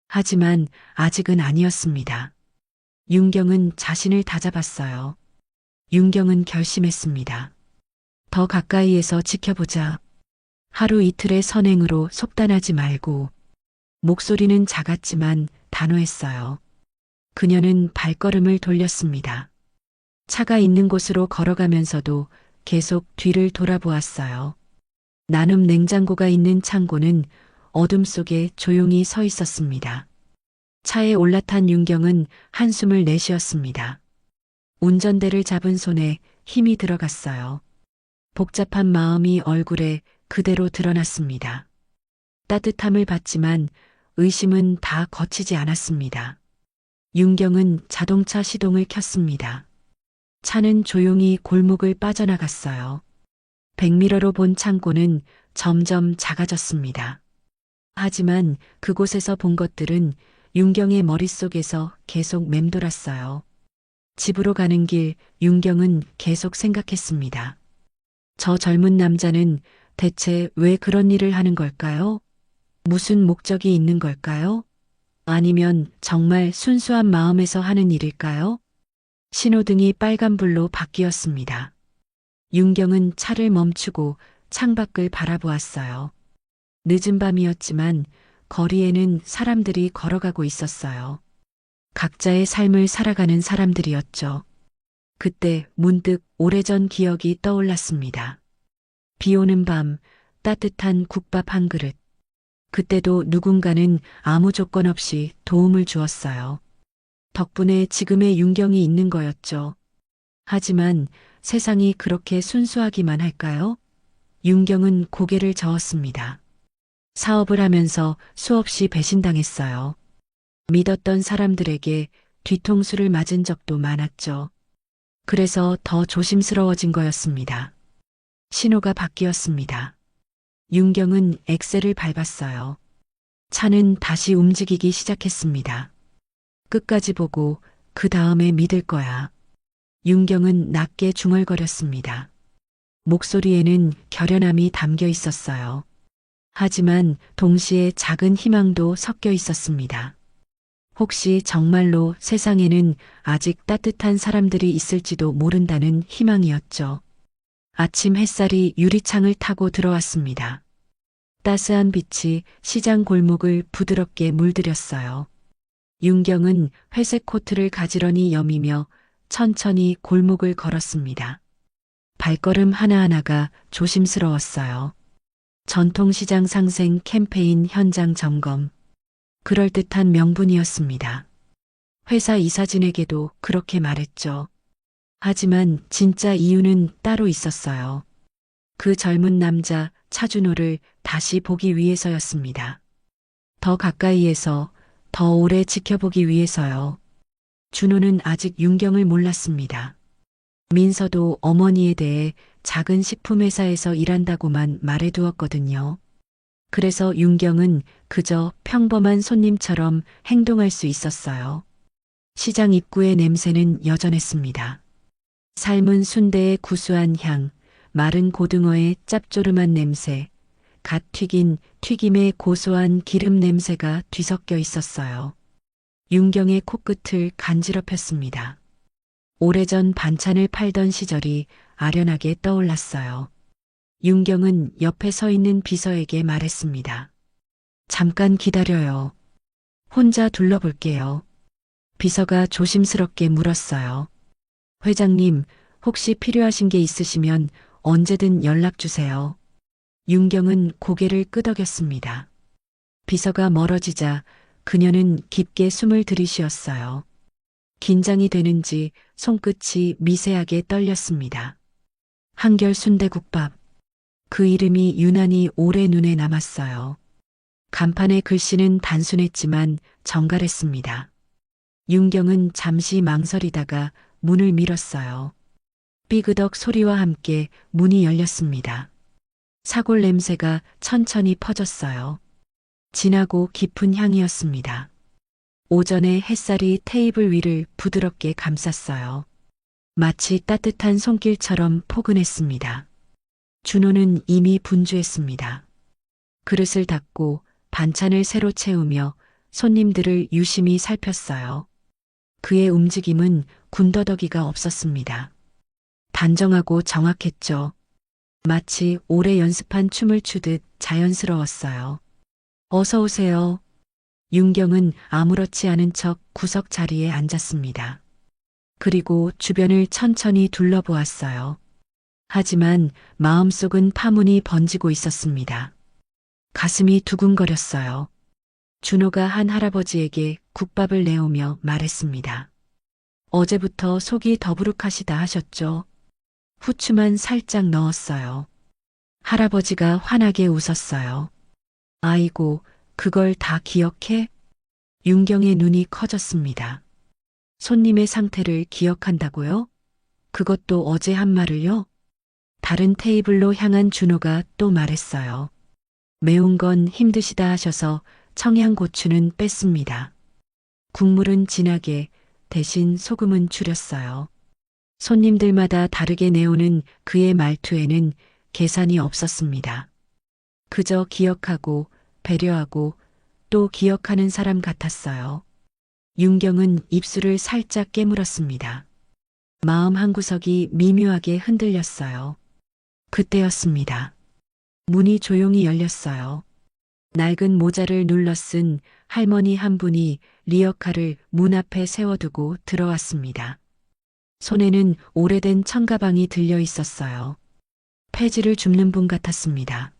하지만 아직은 아니었습니다. 윤경은 자신을 다잡았어요. 윤경은 결심했습니다. 더 가까이에서 지켜보자. 하루 이틀의 선행으로 속단하지 말고. 목소리는 작았지만 단호했어요. 그녀는 발걸음을 돌렸습니다. 차가 있는 곳으로 걸어가면서도 계속 뒤를 돌아보았어요. 나눔 냉장고가 있는 창고는 어둠 속에 조용히 서 있었습니다. 차에 올라탄 윤경은 한숨을 내쉬었습니다. 운전대를 잡은 손에 힘이 들어갔어요. 복잡한 마음이 얼굴에 그대로 드러났습니다. 따뜻함을 받지만 의심은 다 거치지 않았습니다. 윤경은 자동차 시동을 켰습니다. 차는 조용히 골목을 빠져나갔어요. 백미러로 본 창고는 점점 작아졌습니다. 하지만 그곳에서 본 것들은 윤경의 머릿속에서 계속 맴돌았어요. 집으로 가는 길 윤경은 계속 생각했습니다. 저 젊은 남자는 대체 왜 그런 일을 하는 걸까요? 무슨 목적이 있는 걸까요? 아니면 정말 순수한 마음에서 하는 일일까요? 신호등이 빨간불로 바뀌었습니다. 윤경은 차를 멈추고 창밖을 바라보았어요. 늦은 밤이었지만 거리에는 사람들이 걸어가고 있었어요. 각자의 삶을 살아가는 사람들이었죠. 그때 문득 오래전 기억이 떠올랐습니다. 비 오는 밤, 따뜻한 국밥 한 그릇. 그때도 누군가는 아무 조건 없이 도움을 주었어요. 덕분에 지금의 윤경이 있는 거였죠. 하지만 세상이 그렇게 순수하기만 할까요? 윤경은 고개를 저었습니다. 사업을 하면서 수없이 배신당했어요. 믿었던 사람들에게 뒤통수를 맞은 적도 많았죠. 그래서 더 조심스러워진 거였습니다. 신호가 바뀌었습니다. 윤경은 엑셀을 밟았어요. 차는 다시 움직이기 시작했습니다. 끝까지 보고 그 다음에 믿을 거야. 윤경은 낮게 중얼거렸습니다. 목소리에는 결연함이 담겨 있었어요. 하지만 동시에 작은 희망도 섞여 있었습니다. 혹시 정말로 세상에는 아직 따뜻한 사람들이 있을지도 모른다는 희망이었죠. 아침 햇살이 유리창을 타고 들어왔습니다. 따스한 빛이 시장 골목을 부드럽게 물들였어요. 윤경은 회색 코트를 가지런히 여미며 천천히 골목을 걸었습니다. 발걸음 하나하나가 조심스러웠어요. 전통시장 상생 캠페인 현장 점검. 그럴듯한 명분이었습니다. 회사 이사진에게도 그렇게 말했죠. 하지만 진짜 이유는 따로 있었어요. 그 젊은 남자 차준호를 다시 보기 위해서였습니다. 더 가까이에서 더 오래 지켜보기 위해서요. 준호는 아직 윤경을 몰랐습니다. 민서도 어머니에 대해 작은 식품회사에서 일한다고만 말해두었거든요. 그래서 윤경은 그저 평범한 손님처럼 행동할 수 있었어요. 시장 입구의 냄새는 여전했습니다. 삶은 순대의 구수한 향, 마른 고등어의 짭조름한 냄새, 갓 튀긴 튀김의 고소한 기름 냄새가 뒤섞여 있었어요. 윤경의 코끝을 간지럽혔습니다. 오래전 반찬을 팔던 시절이 아련하게 떠올랐어요. 윤경은 옆에 서 있는 비서에게 말했습니다. 잠깐 기다려요. 혼자 둘러볼게요. 비서가 조심스럽게 물었어요. 회장님, 혹시 필요하신 게 있으시면 언제든 연락 주세요. 윤경은 고개를 끄덕였습니다. 비서가 멀어지자 그녀는 깊게 숨을 들이쉬었어요. 긴장이 되는지 손끝이 미세하게 떨렸습니다. 한결 순대국밥. 그 이름이 유난히 오래 눈에 남았어요. 간판의 글씨는 단순했지만 정갈했습니다. 윤경은 잠시 망설이다가 문을 밀었어요. 삐그덕 소리와 함께 문이 열렸습니다. 사골 냄새가 천천히 퍼졌어요. 진하고 깊은 향이었습니다. 오전에 햇살이 테이블 위를 부드럽게 감쌌어요. 마치 따뜻한 손길처럼 포근했습니다. 준호는 이미 분주했습니다. 그릇을 닦고 반찬을 새로 채우며 손님들을 유심히 살폈어요. 그의 움직임은 군더더기가 없었습니다. 단정하고 정확했죠. 마치 오래 연습한 춤을 추듯 자연스러웠어요. 어서 오세요. 윤경은 아무렇지 않은 척 구석 자리에 앉았습니다. 그리고 주변을 천천히 둘러보았어요. 하지만 마음속은 파문이 번지고 있었습니다. 가슴이 두근거렸어요. 준호가 한 할아버지에게 국밥을 내오며 말했습니다. 어제부터 속이 더부룩하시다 하셨죠? 후추만 살짝 넣었어요. 할아버지가 환하게 웃었어요. 아이고, 그걸 다 기억해? 윤경의 눈이 커졌습니다. 손님의 상태를 기억한다고요? 그것도 어제 한 말을요? 다른 테이블로 향한 준호가 또 말했어요. 매운 건 힘드시다 하셔서 청양고추는 뺐습니다. 국물은 진하게, 대신 소금은 줄였어요. 손님들마다 다르게 내오는 그의 말투에는 계산이 없었습니다. 그저 기억하고 배려하고 또 기억하는 사람 같았어요. 윤경은 입술을 살짝 깨물었습니다. 마음 한구석이 미묘하게 흔들렸어요. 그때였습니다. 문이 조용히 열렸어요. 낡은 모자를 눌러 쓴 할머니 한 분이 리어카를 문 앞에 세워두고 들어왔습니다. 손에는 오래된 청가방이 들려 있었어요. 폐지를 줍는 분 같았습니다.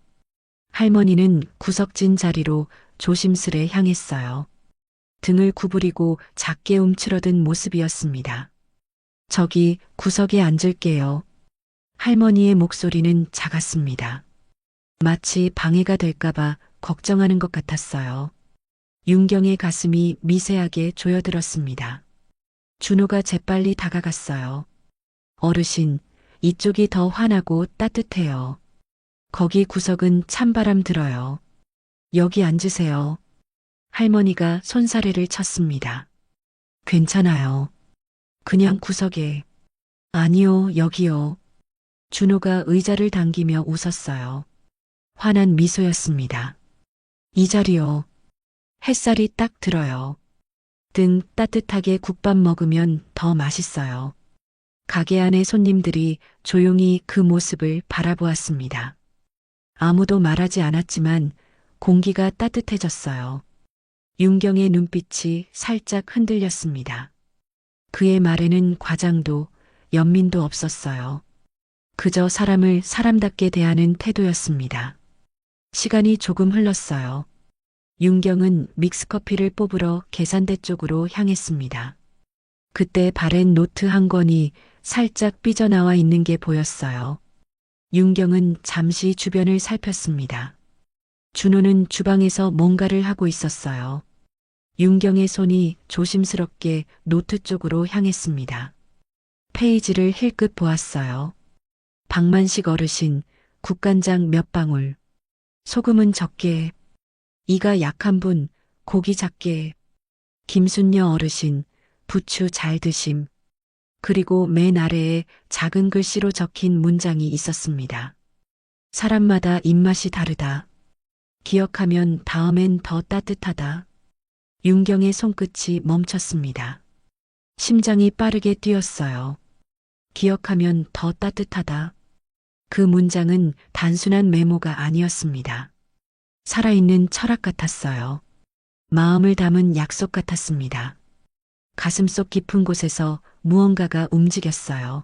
할머니는 구석진 자리로 조심스레 향했어요. 등을 구부리고 작게 움츠러든 모습이었습니다. 저기 구석에 앉을게요. 할머니의 목소리는 작았습니다. 마치 방해가 될까봐 걱정하는 것 같았어요. 윤경의 가슴이 미세하게 조여들었습니다. 준호가 재빨리 다가갔어요. 어르신, 이쪽이 더 환하고 따뜻해요. 거기 구석은 찬바람 들어요. 여기 앉으세요. 할머니가 손사래를 쳤습니다. 괜찮아요. 그냥 구석에. 아니요, 여기요. 준호가 의자를 당기며 웃었어요. 환한 미소였습니다. 이 자리요. 햇살이 딱 들어요. 등 따뜻하게 국밥 먹으면 더 맛있어요. 가게 안의 손님들이 조용히 그 모습을 바라보았습니다. 아무도 말하지 않았지만 공기가 따뜻해졌어요. 윤경의 눈빛이 살짝 흔들렸습니다. 그의 말에는 과장도 연민도 없었어요. 그저 사람을 사람답게 대하는 태도였습니다. 시간이 조금 흘렀어요. 윤경은 믹스커피를 뽑으러 계산대 쪽으로 향했습니다. 그때 바랜 노트 한 권이 살짝 삐져나와 있는 게 보였어요. 윤경은 잠시 주변을 살폈습니다. 준호는 주방에서 뭔가를 하고 있었어요. 윤경의 손이 조심스럽게 노트 쪽으로 향했습니다. 페이지를 힐끗 보았어요. 박만식 어르신, 국간장 몇 방울, 소금은 적게, 이가 약한 분, 고기 작게, 김순녀 어르신, 부추 잘 드심. 그리고 맨 아래에 작은 글씨로 적힌 문장이 있었습니다. 사람마다 입맛이 다르다. 기억하면 다음엔 더 따뜻하다. 윤경의 손끝이 멈췄습니다. 심장이 빠르게 뛰었어요. 기억하면 더 따뜻하다. 그 문장은 단순한 메모가 아니었습니다. 살아있는 철학 같았어요. 마음을 담은 약속 같았습니다. 가슴속 깊은 곳에서 무언가가 움직였어요.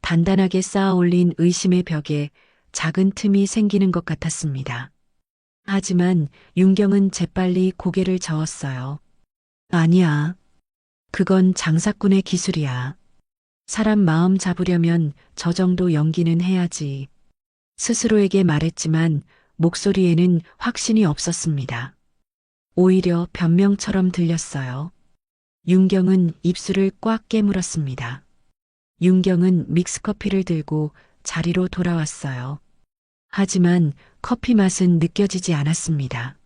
단단하게 쌓아 올린 의심의 벽에 작은 틈이 생기는 것 같았습니다. 하지만 윤경은 재빨리 고개를 저었어요. 아니야. 그건 장사꾼의 기술이야. 사람 마음 잡으려면 저 정도 연기는 해야지. 스스로에게 말했지만 목소리에는 확신이 없었습니다. 오히려 변명처럼 들렸어요. 윤경은 입술을 꽉 깨물었습니다. 윤경은 믹스커피를 들고 자리로 돌아왔어요. 하지만 커피 맛은 느껴지지 않았습니다.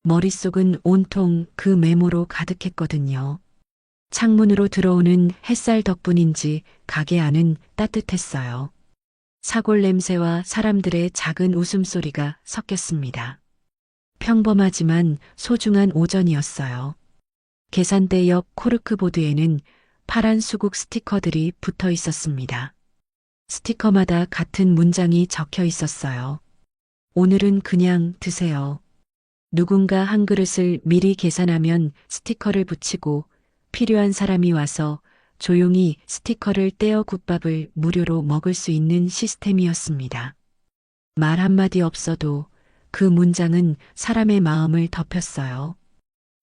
머릿속은 온통 그 메모로 가득했거든요. 창문으로 들어오는 햇살 덕분인지 가게 안은 따뜻했어요. 사골 냄새와 사람들의 작은 웃음소리가 섞였습니다. 평범하지만 소중한 오전이었어요. 계산대 옆 코르크보드에는 파란 수국 스티커들이 붙어 있었습니다. 스티커마다 같은 문장이 적혀 있었어요. 오늘은 그냥 드세요. 누군가 한 그릇을 미리 계산하면 스티커를 붙이고 필요한 사람이 와서 조용히 스티커를 떼어 국밥을 무료로 먹을 수 있는 시스템이었습니다. 말 한마디 없어도 그 문장은 사람의 마음을 덮였어요.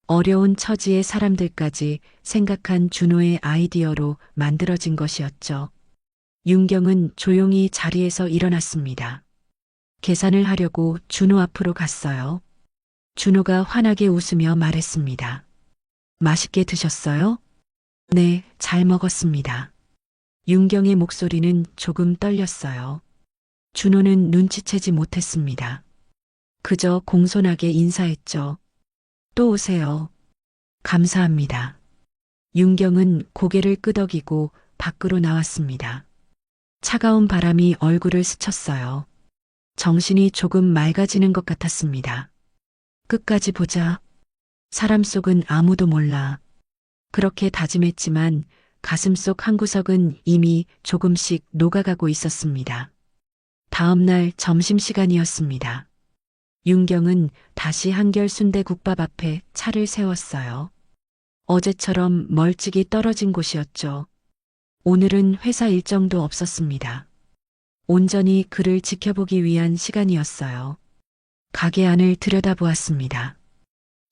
어려운 처지의 사람들까지 생각한 준호의 아이디어로 만들어진 것이었죠. 윤경은 조용히 자리에서 일어났습니다. 계산을 하려고 준호 앞으로 갔어요. 준호가 환하게 웃으며 말했습니다. 맛있게 드셨어요? 네, 잘 먹었습니다. 윤경의 목소리는 조금 떨렸어요. 준호는 눈치채지 못했습니다. 그저 공손하게 인사했죠. 또 오세요. 감사합니다. 윤경은 고개를 끄덕이고 밖으로 나왔습니다. 차가운 바람이 얼굴을 스쳤어요. 정신이 조금 맑아지는 것 같았습니다. 끝까지 보자. 사람 속은 아무도 몰라. 그렇게 다짐했지만 가슴속 한구석은 이미 조금씩 녹아가고 있었습니다. 다음 날 점심시간이었습니다. 윤경은 다시 한결 순대국밥 앞에 차를 세웠어요. 어제처럼 멀찍이 떨어진 곳이었죠. 오늘은 회사 일정도 없었습니다. 온전히 그를 지켜보기 위한 시간이었어요. 가게 안을 들여다보았습니다.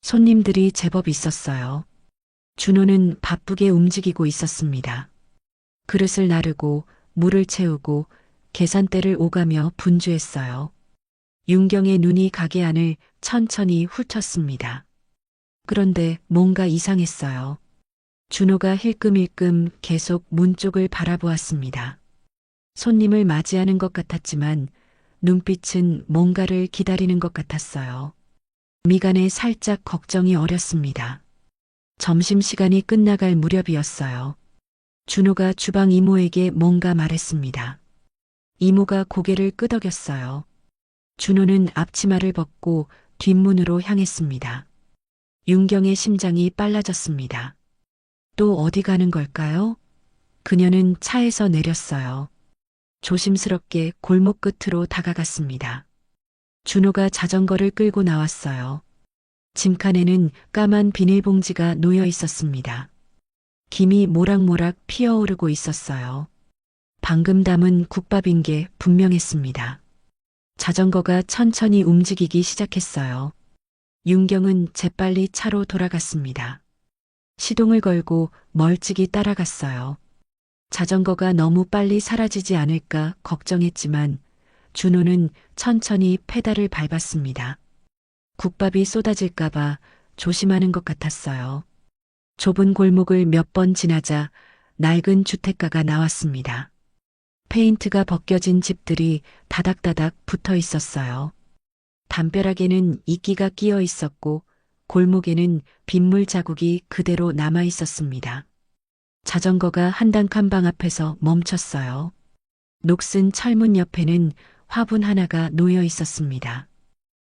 손님들이 제법 있었어요. 준호는 바쁘게 움직이고 있었습니다. 그릇을 나르고 물을 채우고 계산대를 오가며 분주했어요. 윤경의 눈이 가게 안을 천천히 훑었습니다. 그런데 뭔가 이상했어요. 준호가 힐끔힐끔 계속 문 쪽을 바라보았습니다. 손님을 맞이하는 것 같았지만 눈빛은 뭔가를 기다리는 것 같았어요. 미간에 살짝 걱정이 어렸습니다. 점심시간이 끝나갈 무렵이었어요. 준호가 주방 이모에게 뭔가 말했습니다. 이모가 고개를 끄덕였어요. 준호는 앞치마를 벗고 뒷문으로 향했습니다. 윤경의 심장이 빨라졌습니다. 또 어디 가는 걸까요? 그녀는 차에서 내렸어요. 조심스럽게 골목 끝으로 다가갔습니다. 준호가 자전거를 끌고 나왔어요. 짐칸에는 까만 비닐봉지가 놓여 있었습니다. 김이 모락모락 피어오르고 있었어요. 방금 담은 국밥인 게 분명했습니다. 자전거가 천천히 움직이기 시작했어요. 윤경은 재빨리 차로 돌아갔습니다. 시동을 걸고 멀찍이 따라갔어요. 자전거가 너무 빨리 사라지지 않을까 걱정했지만 준호는 천천히 페달을 밟았습니다. 국밥이 쏟아질까봐 조심하는 것 같았어요. 좁은 골목을 몇 번 지나자 낡은 주택가가 나왔습니다. 페인트가 벗겨진 집들이 다닥다닥 붙어 있었어요. 담벼락에는 이끼가 끼어 있었고 골목에는 빗물 자국이 그대로 남아 있었습니다. 자전거가 한단 칸방 앞에서 멈췄어요. 녹슨 철문 옆에는 화분 하나가 놓여 있었습니다.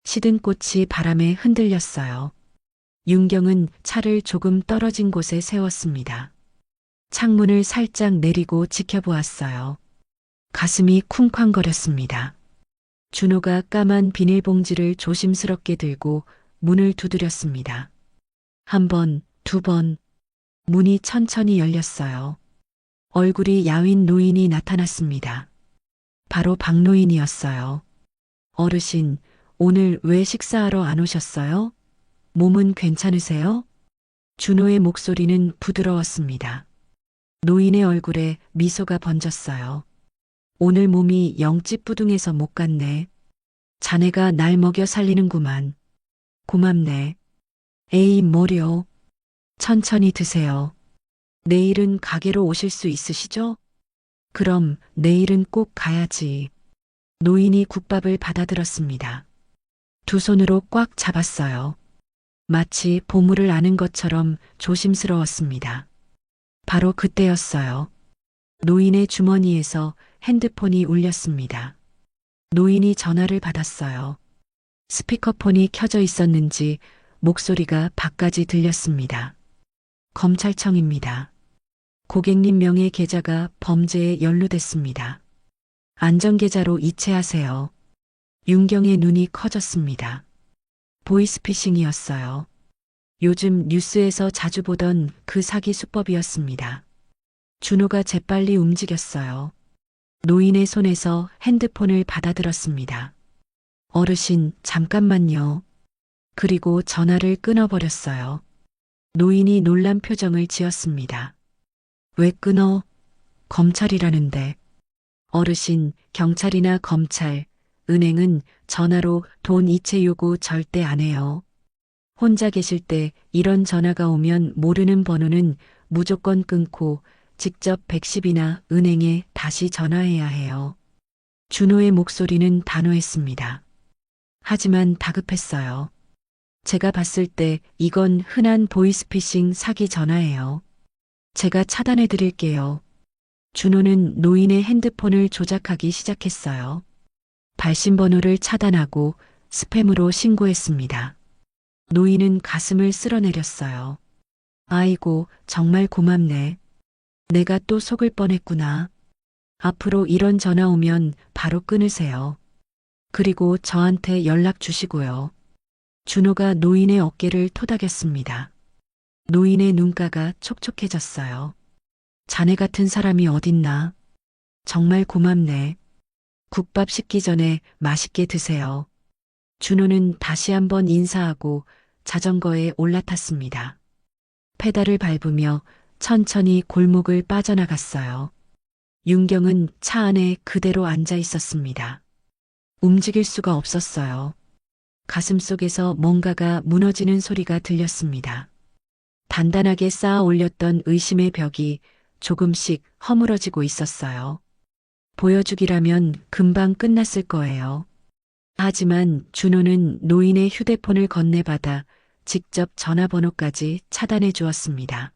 시든 꽃이 바람에 흔들렸어요. 윤경은 차를 조금 떨어진 곳에 세웠습니다. 창문을 살짝 내리고 지켜보았어요. 가슴이 쿵쾅거렸습니다. 준호가 까만 비닐봉지를 조심스럽게 들고 문을 두드렸습니다. 한 번, 두 번, 문이 천천히 열렸어요. 얼굴이 야윈 노인이 나타났습니다. 바로 박노인이었어요. 어르신, 오늘 왜 식사하러 안 오셨어요? 몸은 괜찮으세요? 준호의 목소리는 부드러웠습니다. 노인의 얼굴에 미소가 번졌어요. 오늘 몸이 영 찌뿌둥해서 못 갔네. 자네가 날 먹여 살리는구만. 고맙네. 에이, 뭐려. 천천히 드세요. 내일은 가게로 오실 수 있으시죠? 그럼 내일은 꼭 가야지. 노인이 국밥을 받아들었습니다. 두 손으로 꽉 잡았어요. 마치 보물을 아는 것처럼 조심스러웠습니다. 바로 그때였어요. 노인의 주머니에서 핸드폰이 울렸습니다. 노인이 전화를 받았어요. 스피커폰이 켜져 있었는지 목소리가 밖까지 들렸습니다. 검찰청입니다. 고객님 명의 계좌가 범죄에 연루됐습니다. 안전계좌로 이체하세요. 윤경의 눈이 커졌습니다. 보이스피싱이었어요. 요즘 뉴스에서 자주 보던 그 사기 수법이었습니다. 준호가 재빨리 움직였어요. 노인의 손에서 핸드폰을 받아들었습니다. 어르신, 잠깐만요. 그리고 전화를 끊어버렸어요. 노인이 놀란 표정을 지었습니다. 왜 끊어? 검찰이라는데. 어르신, 경찰이나 검찰, 은행은 전화로 돈 이체 요구 절대 안 해요. 혼자 계실 때 이런 전화가 오면 모르는 번호는 무조건 끊고 직접 110이나 은행에 다시 전화해야 해요. 준호의 목소리는 단호했습니다. 하지만 다급했어요. 제가 봤을 때 이건 흔한 보이스피싱 사기 전화예요. 제가 차단해 드릴게요. 준호는 노인의 핸드폰을 조작하기 시작했어요. 발신번호를 차단하고 스팸으로 신고했습니다. 노인은 가슴을 쓸어내렸어요. 아이고, 정말 고맙네. 내가 또 속을 뻔했구나. 앞으로 이런 전화 오면 바로 끊으세요. 그리고 저한테 연락 주시고요. 준호가 노인의 어깨를 토닥였습니다. 노인의 눈가가 촉촉해졌어요. 자네 같은 사람이 어딨나? 정말 고맙네. 국밥 식기 전에 맛있게 드세요. 준호는 다시 한번 인사하고 자전거에 올라탔습니다. 페달을 밟으며 천천히 골목을 빠져나갔어요. 윤경은 차 안에 그대로 앉아 있었습니다. 움직일 수가 없었어요. 가슴 속에서 뭔가가 무너지는 소리가 들렸습니다. 단단하게 쌓아 올렸던 의심의 벽이 조금씩 허물어지고 있었어요. 보여주기라면 금방 끝났을 거예요. 하지만 준호는 노인의 휴대폰을 건네받아 직접 전화번호까지 차단해 주었습니다.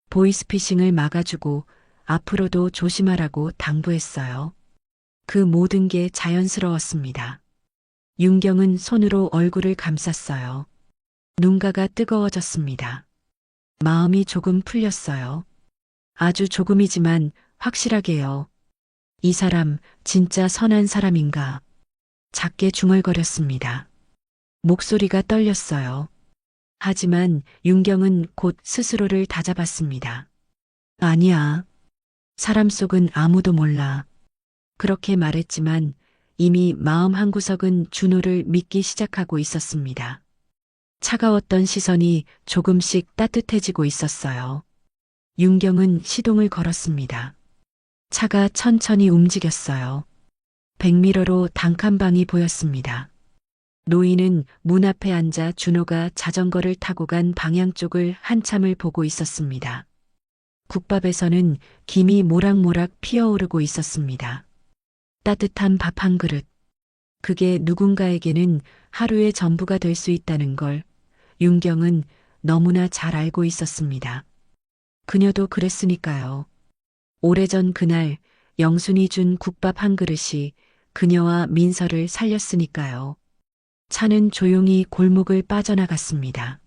보이스피싱을 막아주고 앞으로도 조심하라고 당부했어요. 그 모든 게 자연스러웠습니다. 윤경은 손으로 얼굴을 감쌌어요. 눈가가 뜨거워졌습니다. 마음이 조금 풀렸어요. 아주 조금이지만 확실하게요. 이 사람 진짜 선한 사람인가? 작게 중얼거렸습니다. 목소리가 떨렸어요. 하지만 윤경은 곧 스스로를 다잡았습니다. 아니야. 사람 속은 아무도 몰라. 그렇게 말했지만 이미 마음 한구석은 준호를 믿기 시작하고 있었습니다. 차가웠던 시선이 조금씩 따뜻해지고 있었어요. 윤경은 시동을 걸었습니다. 차가 천천히 움직였어요. 백미러로 단칸방이 보였습니다. 노인은 문 앞에 앉아 준호가 자전거를 타고 간 방향 쪽을 한참을 보고 있었습니다. 국밥에서는 김이 모락모락 피어오르고 있었습니다. 따뜻한 밥 한 그릇. 그게 누군가에게는 하루의 전부가 될 수 있다는 걸 윤경은 너무나 잘 알고 있었습니다. 그녀도 그랬으니까요. 오래전 그날 영순이 준 국밥 한 그릇이 그녀와 민서를 살렸으니까요. 차는 조용히 골목을 빠져나갔습니다.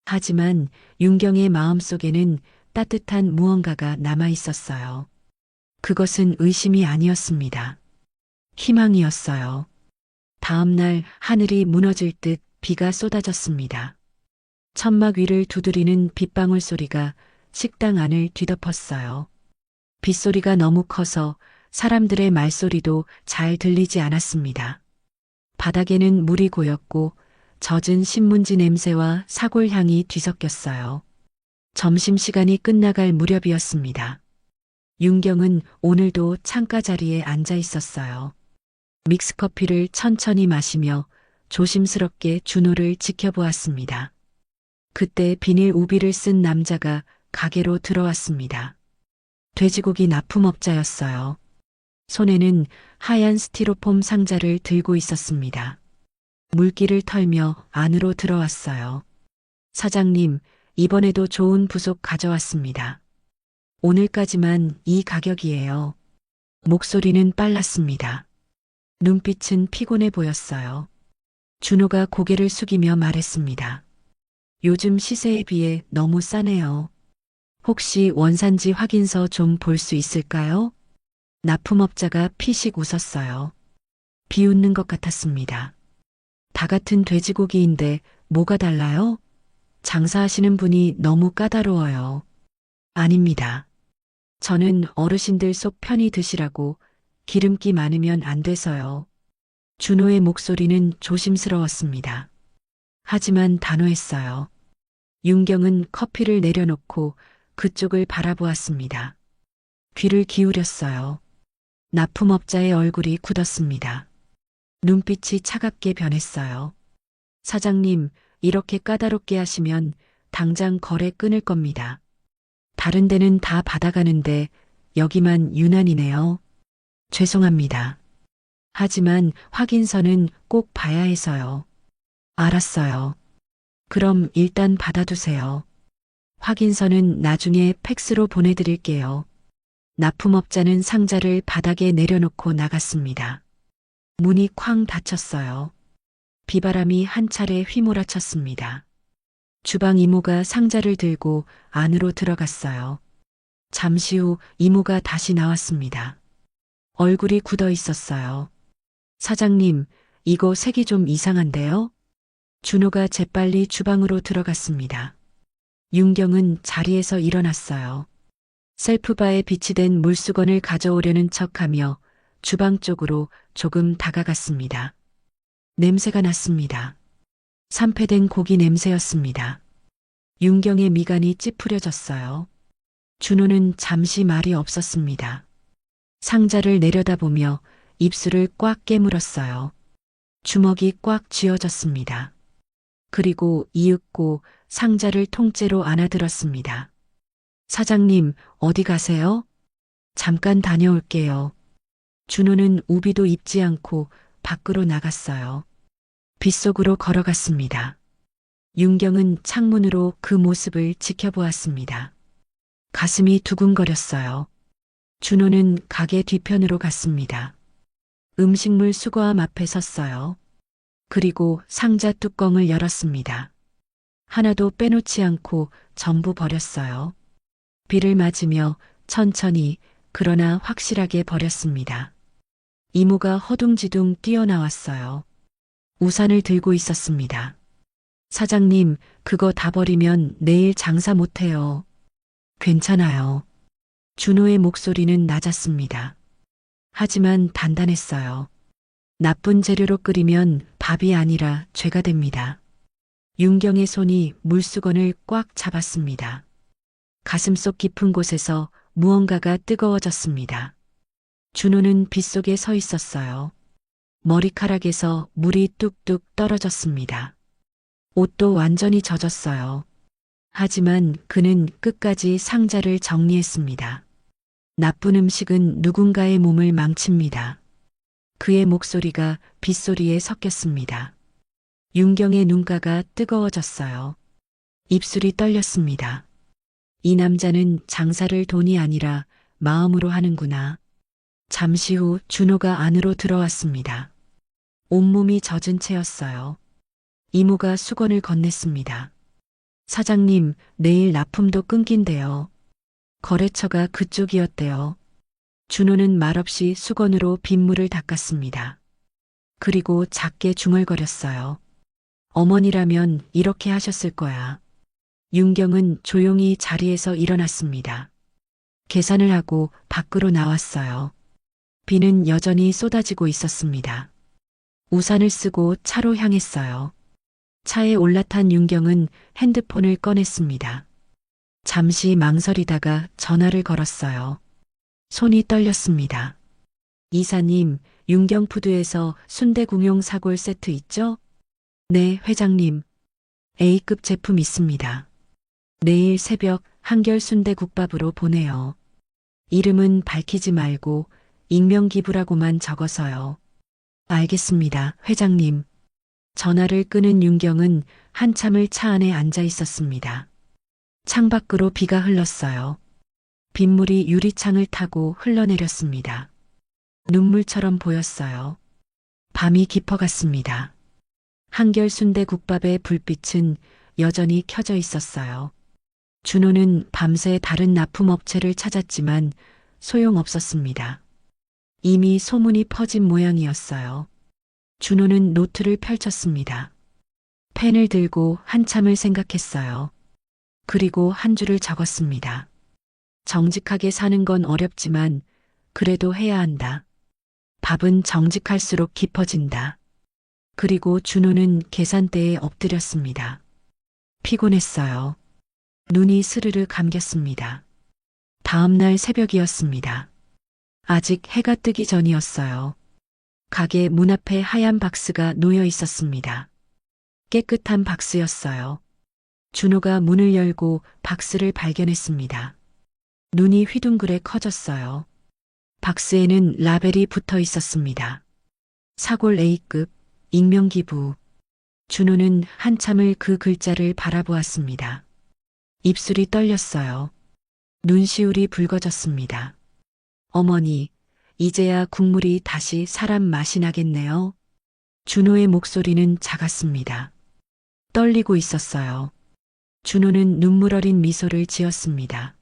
하지만 윤경의 마음속에는 따뜻한 무언가가 남아 있었어요. 그것은 의심이 아니었습니다. 희망이었어요. 다음 날 하늘이 무너질 듯 비가 쏟아졌습니다. 천막 위를 두드리는 빗방울 소리가 식당 안을 뒤덮었어요. 빗소리가 너무 커서 사람들의 말소리도 잘 들리지 않았습니다. 바닥에는 물이 고였고 젖은 신문지 냄새와 사골향이 뒤섞였어요. 점심시간이 끝나갈 무렵이었습니다. 윤경은 오늘도 창가 자리에 앉아 있었어요. 믹스커피를 천천히 마시며 조심스럽게 준호를 지켜보았습니다. 그때 비닐 우비를 쓴 남자가 가게로 들어왔습니다. 돼지고기 납품업자였어요. 손에는 하얀 스티로폼 상자를 들고 있었습니다. 물기를 털며 안으로 들어왔어요. 사장님, 이번에도 좋은 부속 가져왔습니다. 오늘까지만 이 가격이에요. 목소리는 빨랐습니다. 눈빛은 피곤해 보였어요. 준호가 고개를 숙이며 말했습니다. 요즘 시세에 비해 너무 싸네요. 혹시 원산지 확인서 좀 볼 수 있을까요? 납품업자가 피식 웃었어요. 비웃는 것 같았습니다. 다 같은 돼지고기인데 뭐가 달라요? 장사하시는 분이 너무 까다로워요. 아닙니다. 저는 어르신들 속 편히 드시라고 기름기 많으면 안 돼서요. 준호의 목소리는 조심스러웠습니다. 하지만 단호했어요. 윤경은 커피를 내려놓고 그쪽을 바라보았습니다. 귀를 기울였어요. 납품업자의 얼굴이 굳었습니다. 눈빛이 차갑게 변했어요. 사장님, 이렇게 까다롭게 하시면 당장 거래 끊을 겁니다. 다른 데는 다 받아가는데 여기만 유난이네요. 죄송합니다. 하지만 확인서는 꼭 봐야 해서요. 알았어요. 그럼 일단 받아두세요. 확인서는 나중에 팩스로 보내드릴게요. 납품업자는 상자를 바닥에 내려놓고 나갔습니다. 문이 쾅 닫혔어요. 비바람이 한 차례 휘몰아쳤습니다. 주방 이모가 상자를 들고 안으로 들어갔어요. 잠시 후 이모가 다시 나왔습니다. 얼굴이 굳어 있었어요. 사장님, 이거 색이 좀 이상한데요? 준호가 재빨리 주방으로 들어갔습니다. 윤경은 자리에서 일어났어요. 셀프바에 비치된 물수건을 가져오려는 척하며 주방 쪽으로 조금 다가갔습니다. 냄새가 났습니다. 산패된 고기 냄새였습니다. 윤경의 미간이 찌푸려졌어요. 준호는 잠시 말이 없었습니다. 상자를 내려다보며 입술을 꽉 깨물었어요. 주먹이 꽉 쥐어졌습니다. 그리고 이윽고 상자를 통째로 안아들었습니다. 사장님, 어디 가세요? 잠깐 다녀올게요. 준호는 우비도 입지 않고 밖으로 나갔어요. 빗속으로 걸어갔습니다. 윤경은 창문으로 그 모습을 지켜보았습니다. 가슴이 두근거렸어요. 준호는 가게 뒤편으로 갔습니다. 음식물 수거함 앞에 섰어요. 그리고 상자 뚜껑을 열었습니다. 하나도 빼놓지 않고 전부 버렸어요. 비를 맞으며 천천히 그러나 확실하게 버렸습니다. 이모가 허둥지둥 뛰어나왔어요. 우산을 들고 있었습니다. 사장님, 그거 다 버리면 내일 장사 못해요. 괜찮아요. 준호의 목소리는 낮았습니다. 하지만 단단했어요. 나쁜 재료로 끓이면 밥이 아니라 죄가 됩니다. 윤경의 손이 물수건을 꽉 잡았습니다. 가슴속 깊은 곳에서 무언가가 뜨거워졌습니다. 준호는 빗속에 서 있었어요. 머리카락에서 물이 뚝뚝 떨어졌습니다. 옷도 완전히 젖었어요. 하지만 그는 끝까지 상자를 정리했습니다. 나쁜 음식은 누군가의 몸을 망칩니다. 그의 목소리가 빗소리에 섞였습니다. 윤경의 눈가가 뜨거워졌어요. 입술이 떨렸습니다. 이 남자는 장사를 돈이 아니라 마음으로 하는구나. 잠시 후 준호가 안으로 들어왔습니다. 온몸이 젖은 채였어요. 이모가 수건을 건넸습니다. 사장님, 내일 납품도 끊긴대요. 거래처가 그쪽이었대요. 준호는 말없이 수건으로 빗물을 닦았습니다. 그리고 작게 중얼거렸어요. 어머니라면 이렇게 하셨을 거야. 윤경은 조용히 자리에서 일어났습니다. 계산을 하고 밖으로 나왔어요. 비는 여전히 쏟아지고 있었습니다. 우산을 쓰고 차로 향했어요. 차에 올라탄 윤경은 핸드폰을 꺼냈습니다. 잠시 망설이다가 전화를 걸었어요. 손이 떨렸습니다. 이사님, 윤경푸드에서 순대궁용 사골 세트 있죠? 네, 회장님. A급 제품 있습니다. 내일 새벽 한결 순대국밥으로 보내요. 이름은 밝히지 말고 익명기부라고만 적어서요. 알겠습니다, 회장님. 전화를 끄는 윤경은 한참을 차 안에 앉아 있었습니다. 창밖으로 비가 흘렀어요. 빗물이 유리창을 타고 흘러내렸습니다. 눈물처럼 보였어요. 밤이 깊어갔습니다. 한결 순대국밥의 불빛은 여전히 켜져 있었어요. 준호는 밤새 다른 납품업체를 찾았지만 소용없었습니다. 이미 소문이 퍼진 모양이었어요. 준호는 노트를 펼쳤습니다. 펜을 들고 한참을 생각했어요. 그리고 한 줄을 적었습니다. 정직하게 사는 건 어렵지만 그래도 해야 한다. 밥은 정직할수록 깊어진다. 그리고 준호는 계산대에 엎드렸습니다. 피곤했어요. 눈이 스르르 감겼습니다. 다음 날 새벽이었습니다. 아직 해가 뜨기 전이었어요. 가게 문 앞에 하얀 박스가 놓여 있었습니다. 깨끗한 박스였어요. 준호가 문을 열고 박스를 발견했습니다. 눈이 휘둥그레 커졌어요. 박스에는 라벨이 붙어 있었습니다. 사골 A급, 익명기부. 준호는 한참을 그 글자를 바라보았습니다. 입술이 떨렸어요. 눈시울이 붉어졌습니다. 어머니, 이제야 국물이 다시 사람 맛이 나겠네요. 준호의 목소리는 작았습니다. 떨리고 있었어요. 준호는 눈물 어린 미소를 지었습니다.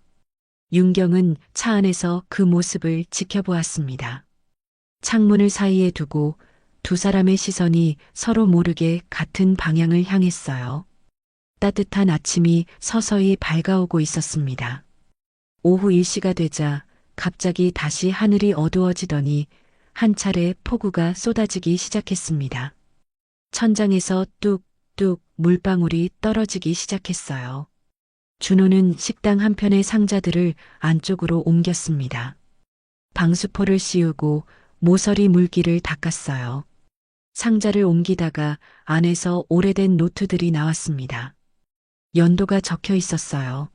윤경은 차 안에서 그 모습을 지켜보았습니다. 창문을 사이에 두고 두 사람의 시선이 서로 모르게 같은 방향을 향했어요. 따뜻한 아침이 서서히 밝아오고 있었습니다. 오후 1시가 되자 갑자기 다시 하늘이 어두워지더니 한 차례 폭우가 쏟아지기 시작했습니다. 천장에서 뚝뚝 물방울이 떨어지기 시작했어요. 준호는 식당 한편의 상자들을 안쪽으로 옮겼습니다. 방수포를 씌우고 모서리 물기를 닦았어요. 상자를 옮기다가 안에서 오래된 노트들이 나왔습니다. 연도가 적혀 있었어요.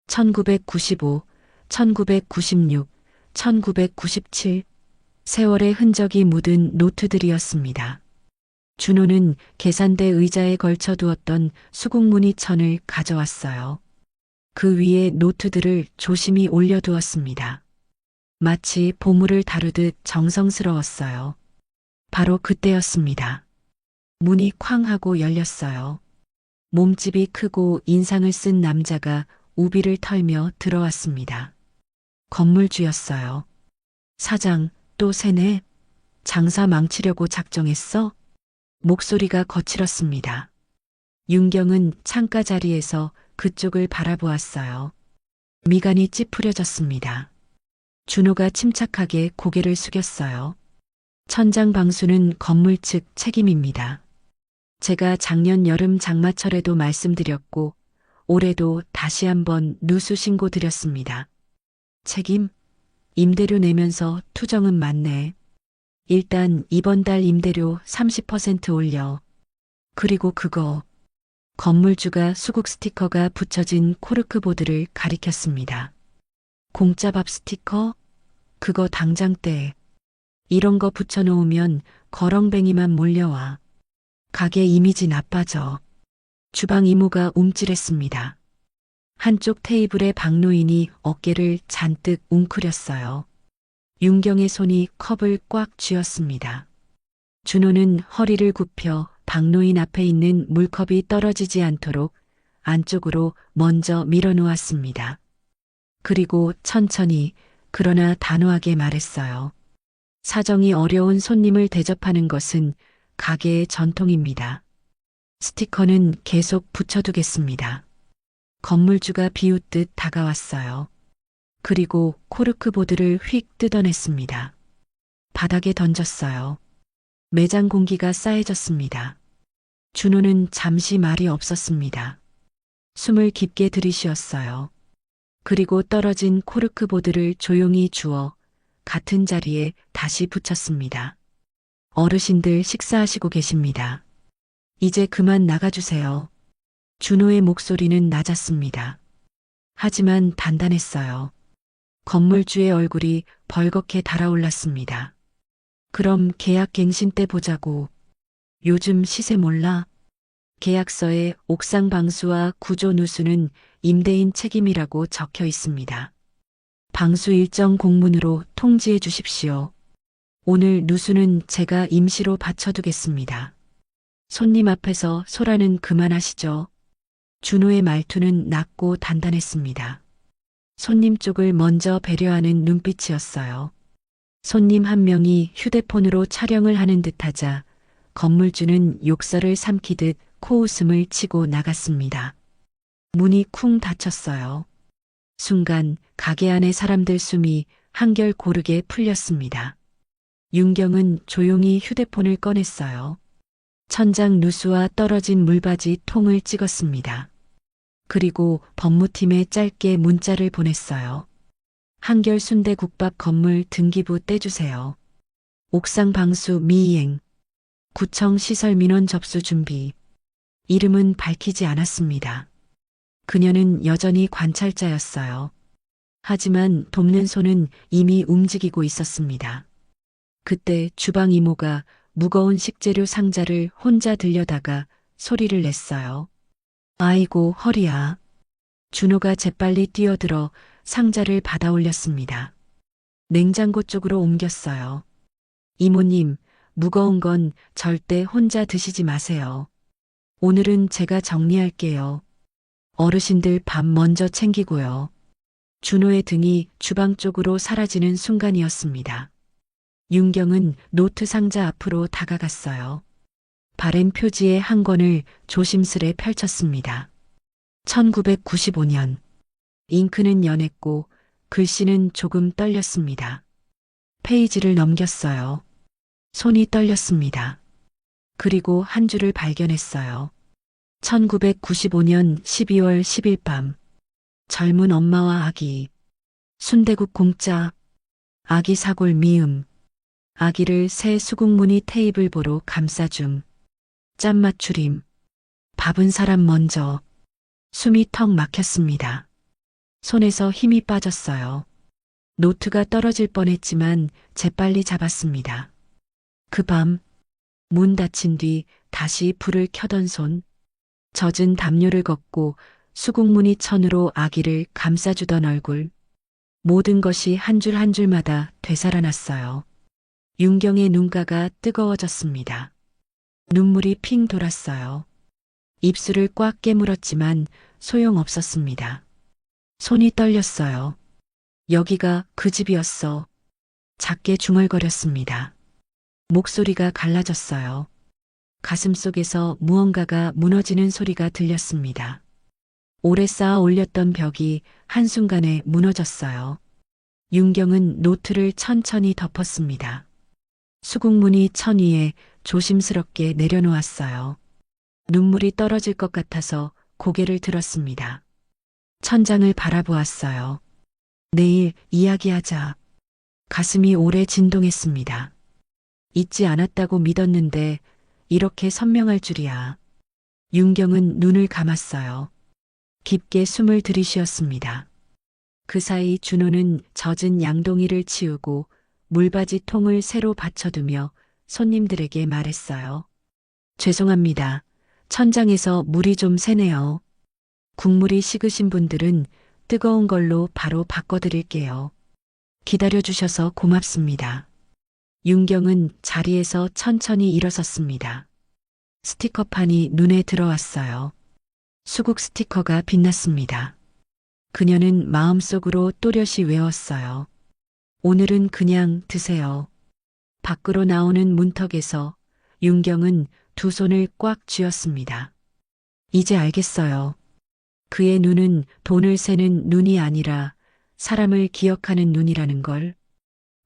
1995, 1996, 1997, 세월의 흔적이 묻은 노트들이었습니다. 준호는 계산대 의자에 걸쳐 두었던 수국무늬천을 가져왔어요. 그 위에 노트들을 조심히 올려두었습니다. 마치 보물을 다루듯 정성스러웠어요. 바로 그때였습니다. 문이 쾅 하고 열렸어요. 몸집이 크고 인상을 쓴 남자가 우비를 털며 들어왔습니다. 건물주였어요. 사장, 또 새네? 장사 망치려고 작정했어? 목소리가 거칠었습니다. 윤경은 창가 자리에서 그쪽을 바라보았어요. 미간이 찌푸려졌습니다. 준호가 침착하게 고개를 숙였어요. 천장 방수는 건물 측 책임입니다. 제가 작년 여름 장마철에도 말씀드렸고 올해도 다시 한번 누수 신고 드렸습니다. 책임? 임대료 내면서 투정은 맞네. 일단 이번 달 임대료 30% 올려. 그리고 그거. 건물주가 수국 스티커가 붙여진 코르크보드를 가리켰습니다. 공짜밥 스티커? 그거 당장 떼. 이런 거 붙여놓으면 거렁뱅이만 몰려와. 가게 이미지 나빠져. 주방 이모가 움찔했습니다. 한쪽 테이블의 박노인이 어깨를 잔뜩 웅크렸어요. 윤경의 손이 컵을 꽉 쥐었습니다. 준호는 허리를 굽혀 박노인 앞에 있는 물컵이 떨어지지 않도록 안쪽으로 먼저 밀어놓았습니다. 그리고 천천히 그러나 단호하게 말했어요. 사정이 어려운 손님을 대접하는 것은 가게의 전통입니다. 스티커는 계속 붙여두겠습니다. 건물주가 비웃듯 다가왔어요. 그리고 코르크보드를 휙 뜯어냈습니다. 바닥에 던졌어요. 매장 공기가 싸해졌습니다. 준호는 잠시 말이 없었습니다. 숨을 깊게 들이쉬었어요. 그리고 떨어진 코르크보드를 조용히 주워 같은 자리에 다시 붙였습니다. 어르신들 식사하시고 계십니다. 이제 그만 나가주세요. 준호의 목소리는 낮았습니다. 하지만 단단했어요. 건물주의 얼굴이 벌겋게 달아올랐습니다. 그럼 계약 갱신 때 보자고. 요즘 시세 몰라? 계약서에 옥상 방수와 구조 누수는 임대인 책임이라고 적혀 있습니다. 방수 일정 공문으로 통지해 주십시오. 오늘 누수는 제가 임시로 받쳐두겠습니다. 손님 앞에서 소라는 그만하시죠. 준호의 말투는 낮고 단단했습니다. 손님 쪽을 먼저 배려하는 눈빛이었어요. 손님 한 명이 휴대폰으로 촬영을 하는 듯하자 건물주는 욕설을 삼키듯 코웃음을 치고 나갔습니다. 문이 쿵 닫혔어요. 순간 가게 안의 사람들 숨이 한결 고르게 풀렸습니다. 윤경은 조용히 휴대폰을 꺼냈어요. 천장 누수와 떨어진 물바지 통을 찍었습니다. 그리고 법무팀에 짧게 문자를 보냈어요. 한결 순대국밥 건물 등기부 떼주세요. 옥상 방수 미이행. 구청 시설 민원 접수 준비. 이름은 밝히지 않았습니다. 그녀는 여전히 관찰자였어요. 하지만 돕는 손은 이미 움직이고 있었습니다. 그때 주방 이모가 무거운 식재료 상자를 혼자 들여다가 소리를 냈어요. 아이고 허리야. 준호가 재빨리 뛰어들어 상자를 받아 올렸습니다. 냉장고 쪽으로 옮겼어요. 이모님, 무거운 건 절대 혼자 드시지 마세요. 오늘은 제가 정리할게요. 어르신들 밥 먼저 챙기고요. 준호의 등이 주방 쪽으로 사라지는 순간이었습니다. 윤경은 노트 상자 앞으로 다가갔어요. 바램 표지의 한 권을 조심스레 펼쳤습니다. 1995년. 잉크는 연했고 글씨는 조금 떨렸습니다. 페이지를 넘겼어요. 손이 떨렸습니다. 그리고 한 줄을 발견했어요. 1995년 12월 10일 밤. 젊은 엄마와 아기. 순대국 공짜. 아기 사골 미음. 아기를 새 수국무늬 테이블보로 감싸줌. 짠 맞추림. 밥은 사람 먼저. 숨이 턱 막혔습니다. 손에서 힘이 빠졌어요. 노트가 떨어질 뻔했지만 재빨리 잡았습니다. 그 밤, 문 닫힌 뒤 다시 불을 켜던 손. 젖은 담요를 걷고 수국무늬 천으로 아기를 감싸주던 얼굴. 모든 것이 한 줄 한 줄마다 되살아났어요. 윤경의 눈가가 뜨거워졌습니다. 눈물이 핑 돌았어요. 입술을 꽉 깨물었지만 소용없었습니다. 손이 떨렸어요. 여기가 그 집이었어. 작게 중얼거렸습니다. 목소리가 갈라졌어요. 가슴 속에서 무언가가 무너지는 소리가 들렸습니다. 오래 쌓아 올렸던 벽이 한순간에 무너졌어요. 윤경은 노트를 천천히 덮었습니다. 수국무늬 천 위에 조심스럽게 내려놓았어요. 눈물이 떨어질 것 같아서 고개를 들었습니다. 천장을 바라보았어요. 내일 이야기하자. 가슴이 오래 진동했습니다. 잊지 않았다고 믿었는데 이렇게 선명할 줄이야. 윤경은 눈을 감았어요. 깊게 숨을 들이쉬었습니다. 그 사이 준호는 젖은 양동이를 치우고 물바지 통을 새로 받쳐두며 손님들에게 말했어요. 죄송합니다. 천장에서 물이 좀 새네요. 국물이 식으신 분들은 뜨거운 걸로 바로 바꿔드릴게요. 기다려주셔서 고맙습니다. 윤경은 자리에서 천천히 일어섰습니다. 스티커판이 눈에 들어왔어요. 수국 스티커가 빛났습니다. 그녀는 마음속으로 또렷이 외웠어요. 오늘은 그냥 드세요. 밖으로 나오는 문턱에서 윤경은 두 손을 꽉 쥐었습니다. 이제 알겠어요. 그의 눈은 돈을 세는 눈이 아니라 사람을 기억하는 눈이라는 걸.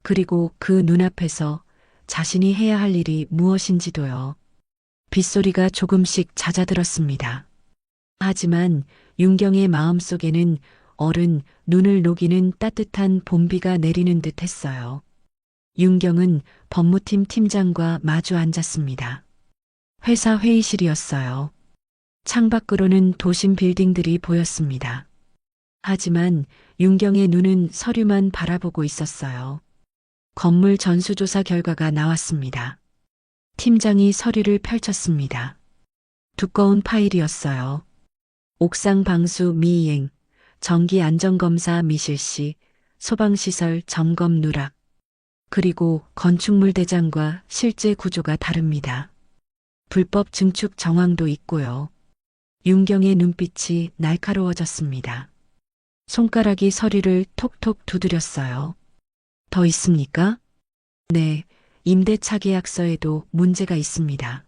그리고 그 눈앞에서 자신이 해야 할 일이 무엇인지도요. 빗소리가 조금씩 잦아들었습니다. 하지만 윤경의 마음속에는 어른 눈을 녹이는 따뜻한 봄비가 내리는 듯 했어요. 윤경은 법무팀 팀장과 마주 앉았습니다. 회사 회의실이었어요. 창밖으로는 도심 빌딩들이 보였습니다. 하지만 윤경의 눈은 서류만 바라보고 있었어요. 건물 전수조사 결과가 나왔습니다. 팀장이 서류를 펼쳤습니다. 두꺼운 파일이었어요. 옥상 방수 미이행, 전기 안전검사 미실시, 소방시설 점검 누락, 그리고 건축물 대장과 실제 구조가 다릅니다. 불법 증축 정황도 있고요. 윤경의 눈빛이 날카로워졌습니다. 손가락이 서류를 톡톡 두드렸어요. 더 있습니까? 네, 임대차 계약서에도 문제가 있습니다.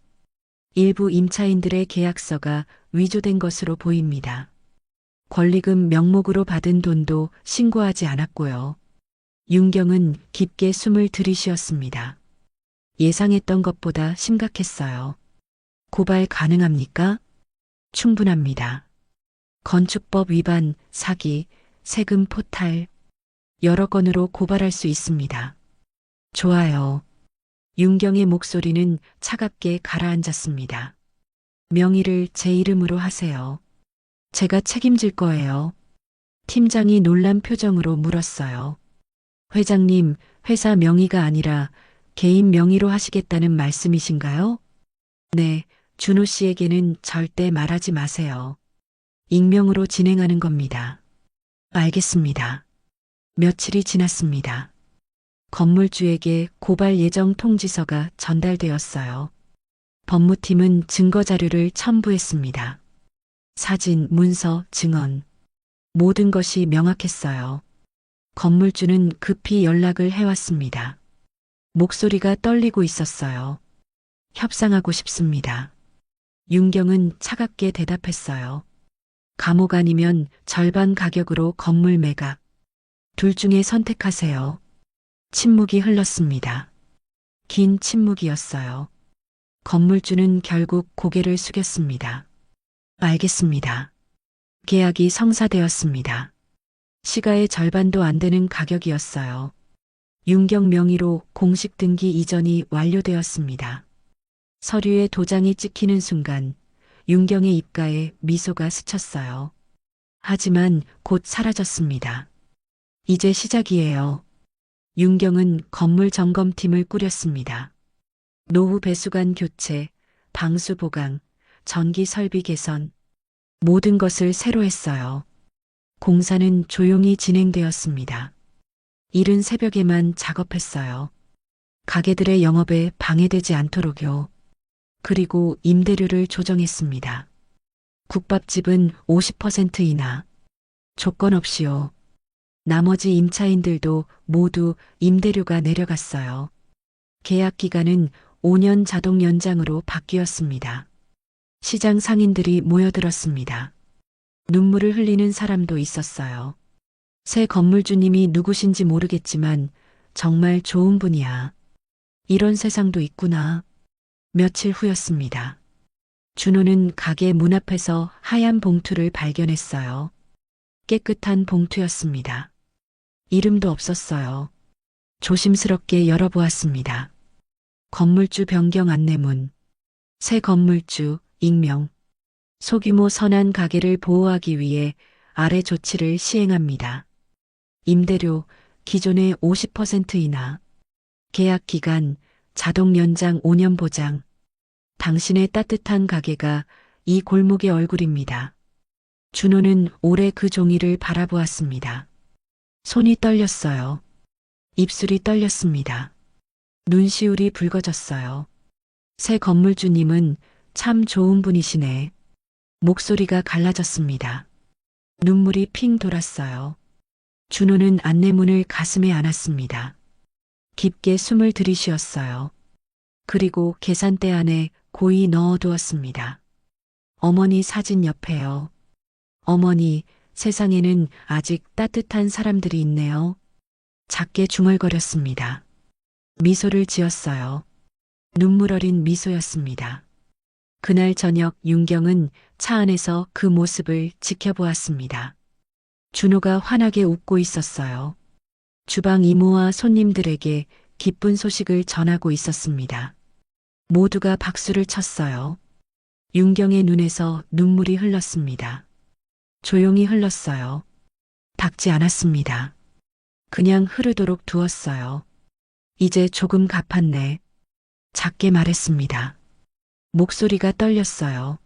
일부 임차인들의 계약서가 위조된 것으로 보입니다. 권리금 명목으로 받은 돈도 신고하지 않았고요. 윤경은 깊게 숨을 들이쉬었습니다. 예상했던 것보다 심각했어요. 고발 가능합니까? 충분합니다. 건축법 위반, 사기, 세금 포탈, 여러 건으로 고발할 수 있습니다. 좋아요. 윤경의 목소리는 차갑게 가라앉았습니다. 명의를 제 이름으로 하세요. 제가 책임질 거예요. 팀장이 놀란 표정으로 물었어요. 회장님, 회사 명의가 아니라 개인 명의로 하시겠다는 말씀이신가요? 네, 준호 씨에게는 절대 말하지 마세요. 익명으로 진행하는 겁니다. 알겠습니다. 며칠이 지났습니다. 건물주에게 고발 예정 통지서가 전달되었어요. 법무팀은 증거 자료를 첨부했습니다. 사진, 문서, 증언. 모든 것이 명확했어요. 건물주는 급히 연락을 해왔습니다. 목소리가 떨리고 있었어요. 협상하고 싶습니다. 윤경은 차갑게 대답했어요. 감옥 아니면 절반 가격으로 건물 매각. 둘 중에 선택하세요. 침묵이 흘렀습니다. 긴 침묵이었어요. 건물주는 결국 고개를 숙였습니다. 알겠습니다. 계약이 성사되었습니다. 시가의 절반도 안 되는 가격이었어요. 윤경 명의로 공식 등기 이전이 완료되었습니다. 서류에 도장이 찍히는 순간 윤경의 입가에 미소가 스쳤어요. 하지만 곧 사라졌습니다. 이제 시작이에요. 윤경은 건물 점검팀을 꾸렸습니다. 노후 배수관 교체, 방수 보강, 전기 설비 개선, 모든 것을 새로 했어요. 공사는 조용히 진행되었습니다. 이른 새벽에만 작업했어요. 가게들의 영업에 방해되지 않도록요. 그리고 임대료를 조정했습니다. 국밥집은 50% 인하. 조건 없이요. 나머지 임차인들도 모두 임대료가 내려갔어요. 계약 기간은 5년 자동 연장으로 바뀌었습니다. 시장 상인들이 모여들었습니다. 눈물을 흘리는 사람도 있었어요. 새 건물주님이 누구신지 모르겠지만 정말 좋은 분이야. 이런 세상도 있구나. 며칠 후였습니다. 준호는 가게 문 앞에서 하얀 봉투를 발견했어요. 깨끗한 봉투였습니다. 이름도 없었어요. 조심스럽게 열어보았습니다. 건물주 변경 안내문. 새 건물주, 익명. 소규모 선한 가게를 보호하기 위해 아래 조치를 시행합니다. 임대료, 기존의 50% 인하. 계약 기간, 자동 연장 5년 보장. 당신의 따뜻한 가게가 이 골목의 얼굴입니다. 준호는 오래 그 종이를 바라보았습니다. 손이 떨렸어요. 입술이 떨렸습니다. 눈시울이 붉어졌어요. 새 건물주님은 참 좋은 분이시네. 목소리가 갈라졌습니다. 눈물이 핑 돌았어요. 준호는 안내문을 가슴에 안았습니다. 깊게 숨을 들이쉬었어요. 그리고 계산대 안에 고이 넣어두었습니다. 어머니 사진 옆에요. 어머니, 세상에는 아직 따뜻한 사람들이 있네요. 작게 중얼거렸습니다. 미소를 지었어요. 눈물 어린 미소였습니다. 그날 저녁 윤경은 차 안에서 그 모습을 지켜보았습니다. 준호가 환하게 웃고 있었어요. 주방 이모와 손님들에게 기쁜 소식을 전하고 있었습니다. 모두가 박수를 쳤어요. 윤경의 눈에서 눈물이 흘렀습니다. 조용히 흘렀어요. 닦지 않았습니다. 그냥 흐르도록 두었어요. 이제 조금 갚았네. 작게 말했습니다. 목소리가 떨렸어요.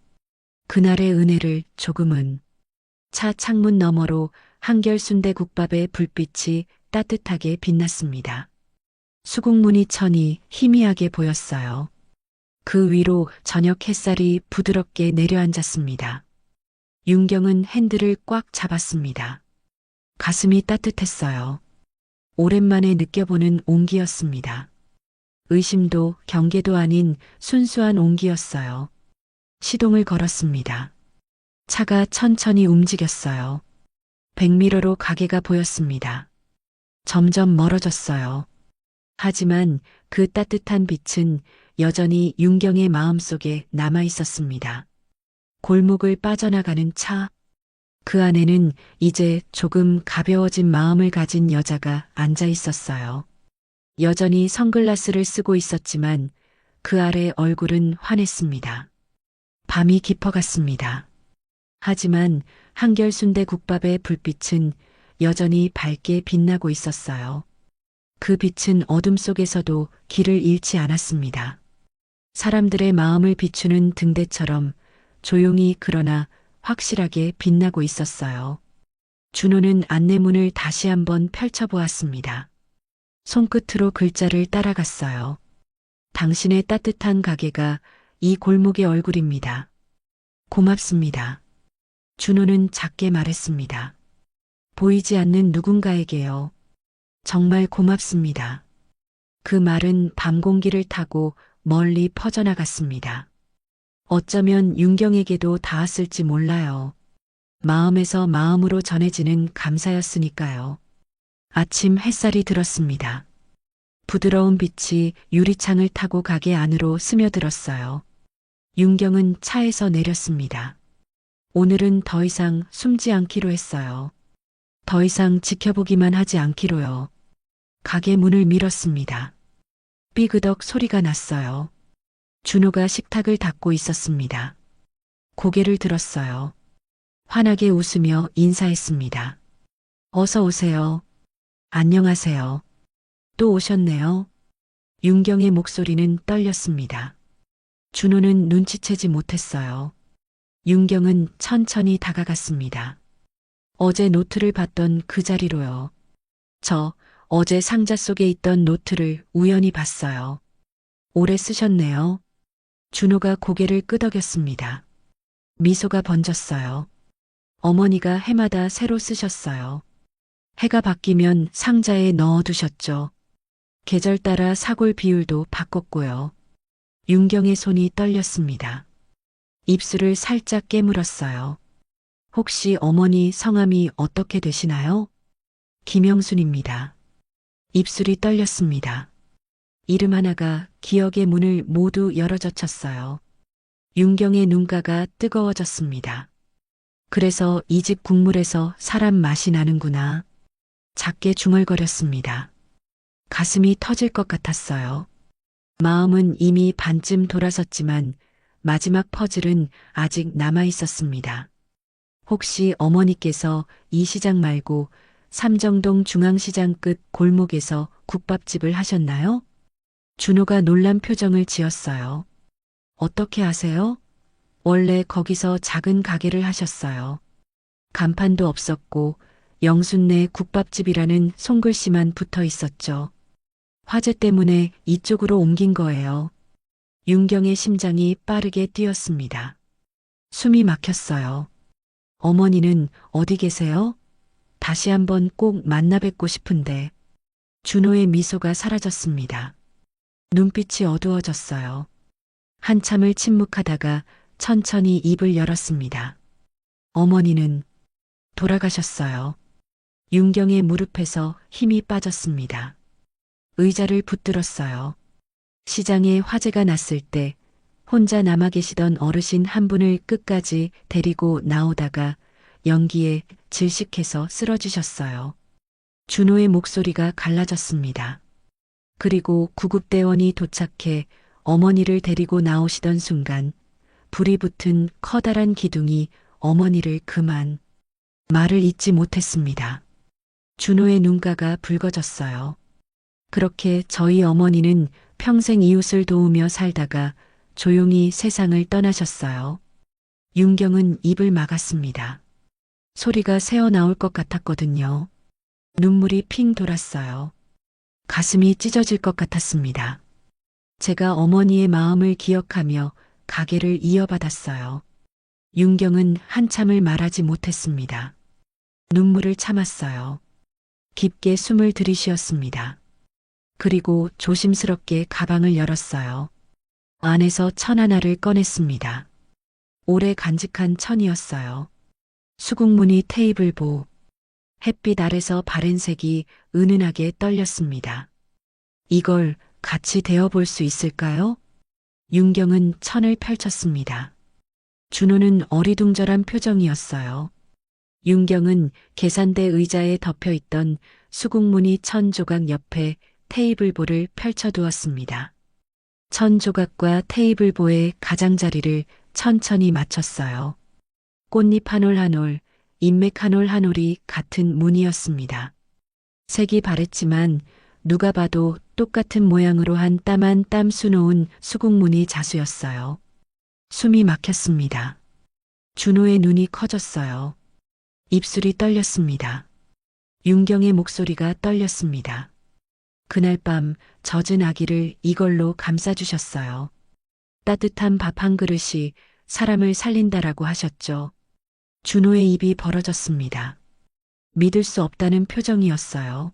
그날의 은혜를 조금은. 차 창문 너머로 한결 순대국밥의 불빛이 따뜻하게 빛났습니다. 수국무늬 천이 희미하게 보였어요. 그 위로 저녁 햇살이 부드럽게 내려앉았습니다. 윤경은 핸들을 꽉 잡았습니다. 가슴이 따뜻했어요. 오랜만에 느껴보는 온기였습니다. 의심도 경계도 아닌 순수한 온기였어요. 시동을 걸었습니다. 차가 천천히 움직였어요. 백미러로 가게가 보였습니다. 점점 멀어졌어요. 하지만 그 따뜻한 빛은 여전히 윤경의 마음속에 남아 있었습니다. 골목을 빠져나가는 차. 그 안에는 이제 조금 가벼워진 마음을 가진 여자가 앉아 있었어요. 여전히 선글라스를 쓰고 있었지만 그 아래 얼굴은 환했습니다. 밤이 깊어갔습니다. 하지만 한결 순대국밥의 불빛은 여전히 밝게 빛나고 있었어요. 그 빛은 어둠 속에서도 길을 잃지 않았습니다. 사람들의 마음을 비추는 등대처럼 조용히 그러나 확실하게 빛나고 있었어요. 준호는 안내문을 다시 한번 펼쳐보았습니다. 손끝으로 글자를 따라갔어요. 당신의 따뜻한 가게가 이 골목의 얼굴입니다. 고맙습니다. 준호는 작게 말했습니다. 보이지 않는 누군가에게요. 정말 고맙습니다. 그 말은 밤 공기를 타고 멀리 퍼져나갔습니다. 어쩌면 윤경에게도 닿았을지 몰라요. 마음에서 마음으로 전해지는 감사였으니까요. 아침 햇살이 들었습니다. 부드러운 빛이 유리창을 타고 가게 안으로 스며들었어요. 윤경은 차에서 내렸습니다. 오늘은 더 이상 숨지 않기로 했어요. 더 이상 지켜보기만 하지 않기로요. 가게 문을 밀었습니다. 삐그덕 소리가 났어요. 준호가 식탁을 닦고 있었습니다. 고개를 들었어요. 환하게 웃으며 인사했습니다. 어서 오세요. 안녕하세요. 또 오셨네요. 윤경의 목소리는 떨렸습니다. 준호는 눈치채지 못했어요. 윤경은 천천히 다가갔습니다. 어제 노트를 봤던 그 자리로요. 저 어제 상자 속에 있던 노트를 우연히 봤어요. 오래 쓰셨네요. 준호가 고개를 끄덕였습니다. 미소가 번졌어요. 어머니가 해마다 새로 쓰셨어요. 해가 바뀌면 상자에 넣어두셨죠. 계절 따라 사골 비율도 바꿨고요. 윤경의 손이 떨렸습니다. 입술을 살짝 깨물었어요. 혹시 어머니 성함이 어떻게 되시나요? 김영순입니다. 입술이 떨렸습니다. 이름 하나가 기억의 문을 모두 열어젖혔어요. 윤경의 눈가가 뜨거워졌습니다. 그래서 이 집 국물에서 사람 맛이 나는구나. 작게 중얼거렸습니다. 가슴이 터질 것 같았어요. 마음은 이미 반쯤 돌아섰지만 마지막 퍼즐은 아직 남아 있었습니다. 혹시 어머니께서 이 시장 말고 삼정동 중앙시장 끝 골목에서 국밥집을 하셨나요? 준호가 놀란 표정을 지었어요. 어떻게 아세요? 원래 거기서 작은 가게를 하셨어요. 간판도 없었고 영순네 국밥집이라는 손글씨만 붙어 있었죠. 화재 때문에 이쪽으로 옮긴 거예요. 윤경의 심장이 빠르게 뛰었습니다. 숨이 막혔어요. 어머니는 어디 계세요? 다시 한번 꼭 만나 뵙고 싶은데. 준호의 미소가 사라졌습니다. 눈빛이 어두워졌어요. 한참을 침묵하다가 천천히 입을 열었습니다. 어머니는 돌아가셨어요. 윤경의 무릎에서 힘이 빠졌습니다. 의자를 붙들었어요. 시장에 화재가 났을 때 혼자 남아 계시던 어르신 한 분을 끝까지 데리고 나오다가 연기에 질식해서 쓰러지셨어요. 준호의 목소리가 갈라졌습니다. 그리고 구급대원이 도착해 어머니를 데리고 나오시던 순간 불이 붙은 커다란 기둥이 어머니를 그만 말을 잇지 못했습니다. 준호의 눈가가 붉어졌어요. 그렇게 저희 어머니는 평생 이웃을 도우며 살다가 조용히 세상을 떠나셨어요. 윤경은 입을 막았습니다. 소리가 새어나올 것 같았거든요. 눈물이 핑 돌았어요. 가슴이 찢어질 것 같았습니다. 제가 어머니의 마음을 기억하며 가게를 이어받았어요. 윤경은 한참을 말하지 못했습니다. 눈물을 참았어요. 깊게 숨을 들이쉬었습니다. 그리고 조심스럽게 가방을 열었어요. 안에서 천 하나를 꺼냈습니다. 오래 간직한 천이었어요. 수국무늬 테이블보. 햇빛 아래서 바른 색이 은은하게 떨렸습니다. 이걸 같이 대어볼 수 있을까요? 윤경은 천을 펼쳤습니다. 준호는 어리둥절한 표정이었어요. 윤경은 계산대 의자에 덮여있던 수국무늬 천 조각 옆에 테이블보를 펼쳐두었습니다. 천 조각과 테이블보의 가장자리를 천천히 맞췄어요. 꽃잎 한 올 한 올, 인맥 한 올 한 올이 같은 무늬였습니다. 색이 바랬지만 누가 봐도 똑같은 모양으로 한 땀 한 땀 수놓은 수국무늬 자수였어요. 숨이 막혔습니다. 준호의 눈이 커졌어요. 입술이 떨렸습니다. 윤경의 목소리가 떨렸습니다. 그날 밤 젖은 아기를 이걸로 감싸주셨어요. 따뜻한 밥 한 그릇이 사람을 살린다라고 하셨죠. 준호의 입이 벌어졌습니다. 믿을 수 없다는 표정이었어요.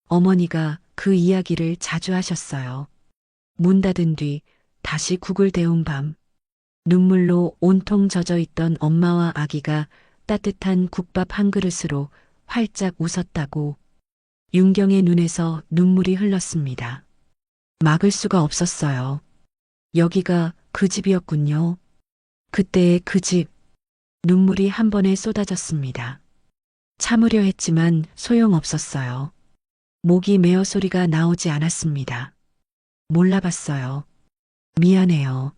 어머니가 그 이야기를 자주 하셨어요. 문 닫은 뒤 다시 국을 데운 밤. 눈물로 온통 젖어 있던 엄마와 아기가 따뜻한 국밥 한 그릇으로 활짝 웃었다고. 윤경의 눈에서 눈물이 흘렀습니다. 막을 수가 없었어요. 여기가 그 집이었군요. 그때의 그 집. 눈물이 한 번에 쏟아졌습니다. 참으려 했지만 소용없었어요. 목이 메어 소리가 나오지 않았습니다. 몰라봤어요. 미안해요.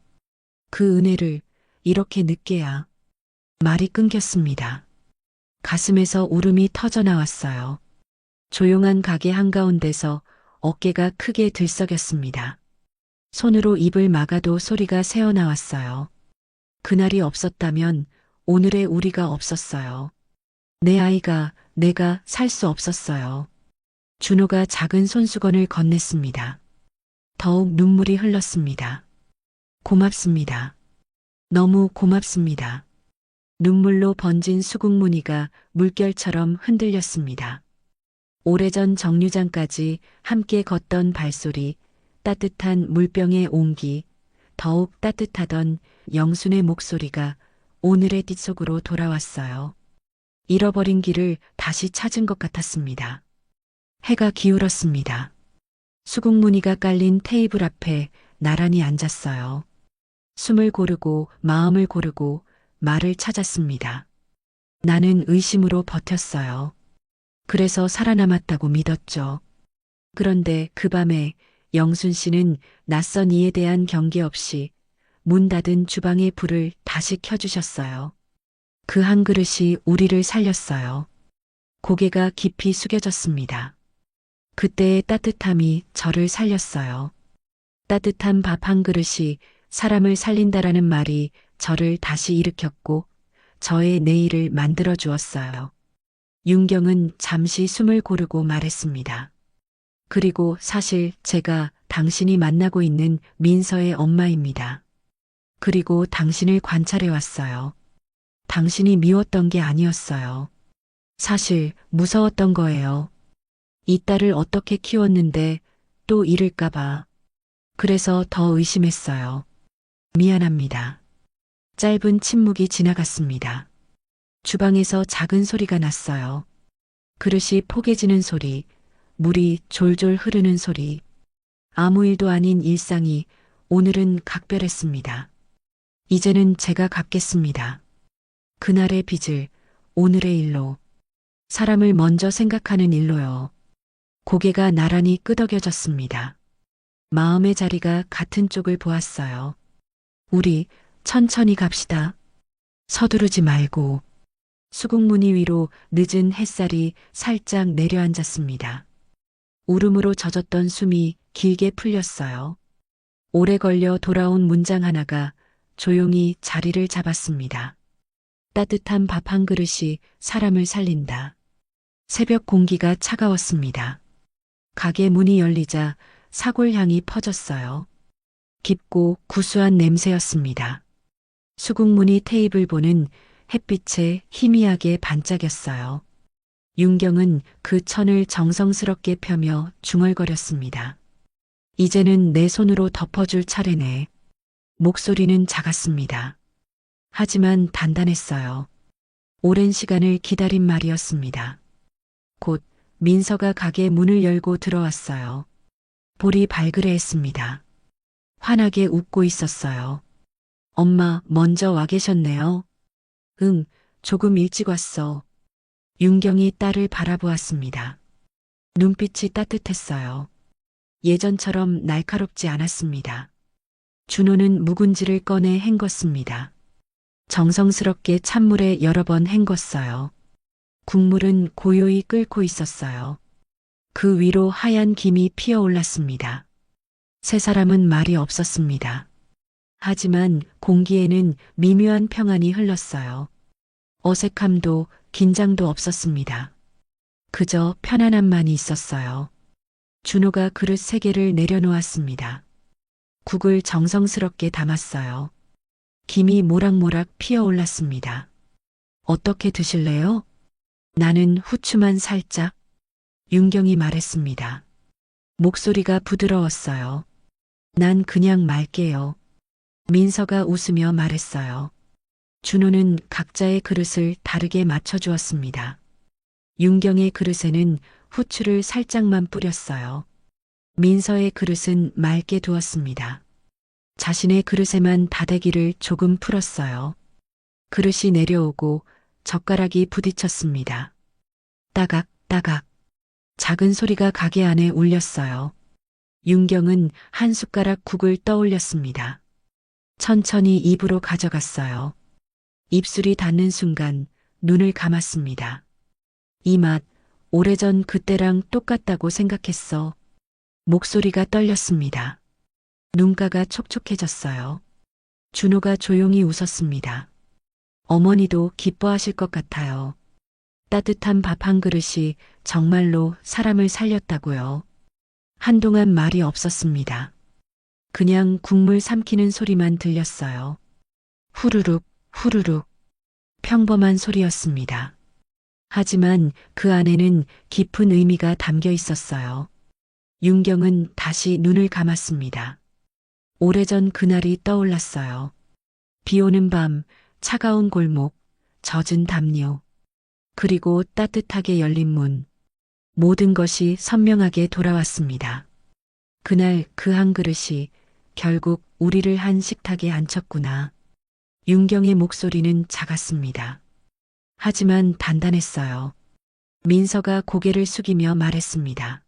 그 은혜를 이렇게 늦게야. 말이 끊겼습니다. 가슴에서 울음이 터져 나왔어요. 조용한 가게 한가운데서 어깨가 크게 들썩였습니다. 손으로 입을 막아도 소리가 새어나왔어요. 그날이 없었다면 오늘의 우리가 없었어요. 내 아이가, 내가 살 수 없었어요. 준호가 작은 손수건을 건넸습니다. 더욱 눈물이 흘렀습니다. 고맙습니다. 너무 고맙습니다. 눈물로 번진 수국무늬가 물결처럼 흔들렸습니다. 오래전 정류장까지 함께 걷던 발소리, 따뜻한 물병의 온기, 더욱 따뜻하던 영순의 목소리가 오늘의 뒷속으로 돌아왔어요. 잃어버린 길을 다시 찾은 것 같았습니다. 해가 기울었습니다. 수국무늬가 깔린 테이블 앞에 나란히 앉았어요. 숨을 고르고 마음을 고르고 말을 찾았습니다. 나는 의심으로 버텼어요. 그래서 살아남았다고 믿었죠. 그런데 그 밤에 영순 씨는 낯선 이에 대한 경계 없이 문 닫은 주방의 불을 다시 켜주셨어요. 그 한 그릇이 우리를 살렸어요. 고개가 깊이 숙여졌습니다. 그때의 따뜻함이 저를 살렸어요. 따뜻한 밥 한 그릇이 사람을 살린다라는 말이 저를 다시 일으켰고 저의 내일을 만들어 주었어요. 윤경은 잠시 숨을 고르고 말했습니다. 그리고 사실 제가 당신이 만나고 있는 민서의 엄마입니다. 그리고 당신을 관찰해 왔어요. 당신이 미웠던 게 아니었어요. 사실 무서웠던 거예요. 이 딸을 어떻게 키웠는데 또 잃을까봐. 그래서 더 의심했어요. 미안합니다. 짧은 침묵이 지나갔습니다. 주방에서 작은 소리가 났어요. 그릇이 포개지는 소리, 물이 졸졸 흐르는 소리. 아무 일도 아닌 일상이 오늘은 각별했습니다. 이제는 제가 갚겠습니다. 그날의 빚을 오늘의 일로. 사람을 먼저 생각하는 일로요. 고개가 나란히 끄덕여졌습니다. 마음의 자리가 같은 쪽을 보았어요. 우리 천천히 갑시다. 서두르지 말고. 수국무늬 위로 늦은 햇살이 살짝 내려앉았습니다. 울음으로 젖었던 숨이 길게 풀렸어요. 오래 걸려 돌아온 문장 하나가 조용히 자리를 잡았습니다. 따뜻한 밥 한 그릇이 사람을 살린다. 새벽 공기가 차가웠습니다. 가게 문이 열리자 사골향이 퍼졌어요. 깊고 구수한 냄새였습니다. 수국무늬 테이블 보는 햇빛에 희미하게 반짝였어요. 윤경은 그 천을 정성스럽게 펴며 중얼거렸습니다. 이제는 내 손으로 덮어줄 차례네. 목소리는 작았습니다. 하지만 단단했어요. 오랜 시간을 기다린 말이었습니다. 곧 민서가 가게 문을 열고 들어왔어요. 볼이 발그레했습니다. 환하게 웃고 있었어요. 엄마 먼저 와 계셨네요. 응, 조금 일찍 왔어. 윤경이 딸을 바라보았습니다. 눈빛이 따뜻했어요. 예전처럼 날카롭지 않았습니다. 준호는 묵은지를 꺼내 헹궜습니다. 정성스럽게 찬물에 여러 번 헹궜어요. 국물은 고요히 끓고 있었어요. 그 위로 하얀 김이 피어올랐습니다. 세 사람은 말이 없었습니다. 하지만 공기에는 미묘한 평안이 흘렀어요. 어색함도 긴장도 없었습니다. 그저 편안함만이 있었어요. 준호가 그릇 3개를 내려놓았습니다. 국을 정성스럽게 담았어요. 김이 모락모락 피어올랐습니다. 어떻게 드실래요? 나는 후추만 살짝. 윤경이 말했습니다. 목소리가 부드러웠어요. 난 그냥 말게요. 민서가 웃으며 말했어요. 준호는 각자의 그릇을 다르게 맞춰주었습니다. 윤경의 그릇에는 후추를 살짝만 뿌렸어요. 민서의 그릇은 맑게 두었습니다. 자신의 그릇에만 다대기를 조금 풀었어요. 그릇이 내려오고 젓가락이 부딪혔습니다. 따각, 따각. 작은 소리가 가게 안에 울렸어요. 윤경은 한 숟가락 국을 떠올렸습니다. 천천히 입으로 가져갔어요. 입술이 닿는 순간 눈을 감았습니다. 이 맛, 오래전 그때랑 똑같다고 생각했어. 목소리가 떨렸습니다. 눈가가 촉촉해졌어요. 준호가 조용히 웃었습니다. 어머니도 기뻐하실 것 같아요. 따뜻한 밥 한 그릇이 정말로 사람을 살렸다고요. 한동안 말이 없었습니다. 그냥 국물 삼키는 소리만 들렸어요. 후루룩, 후루룩. 평범한 소리였습니다. 하지만 그 안에는 깊은 의미가 담겨 있었어요. 윤경은 다시 눈을 감았습니다. 오래전 그날이 떠올랐어요. 비 오는 밤, 차가운 골목, 젖은 담요, 그리고 따뜻하게 열린 문. 모든 것이 선명하게 돌아왔습니다. 그날 그 한 그릇이 결국 우리를 한 식탁에 앉혔구나. 윤경의 목소리는 작았습니다. 하지만 단단했어요. 민서가 고개를 숙이며 말했습니다.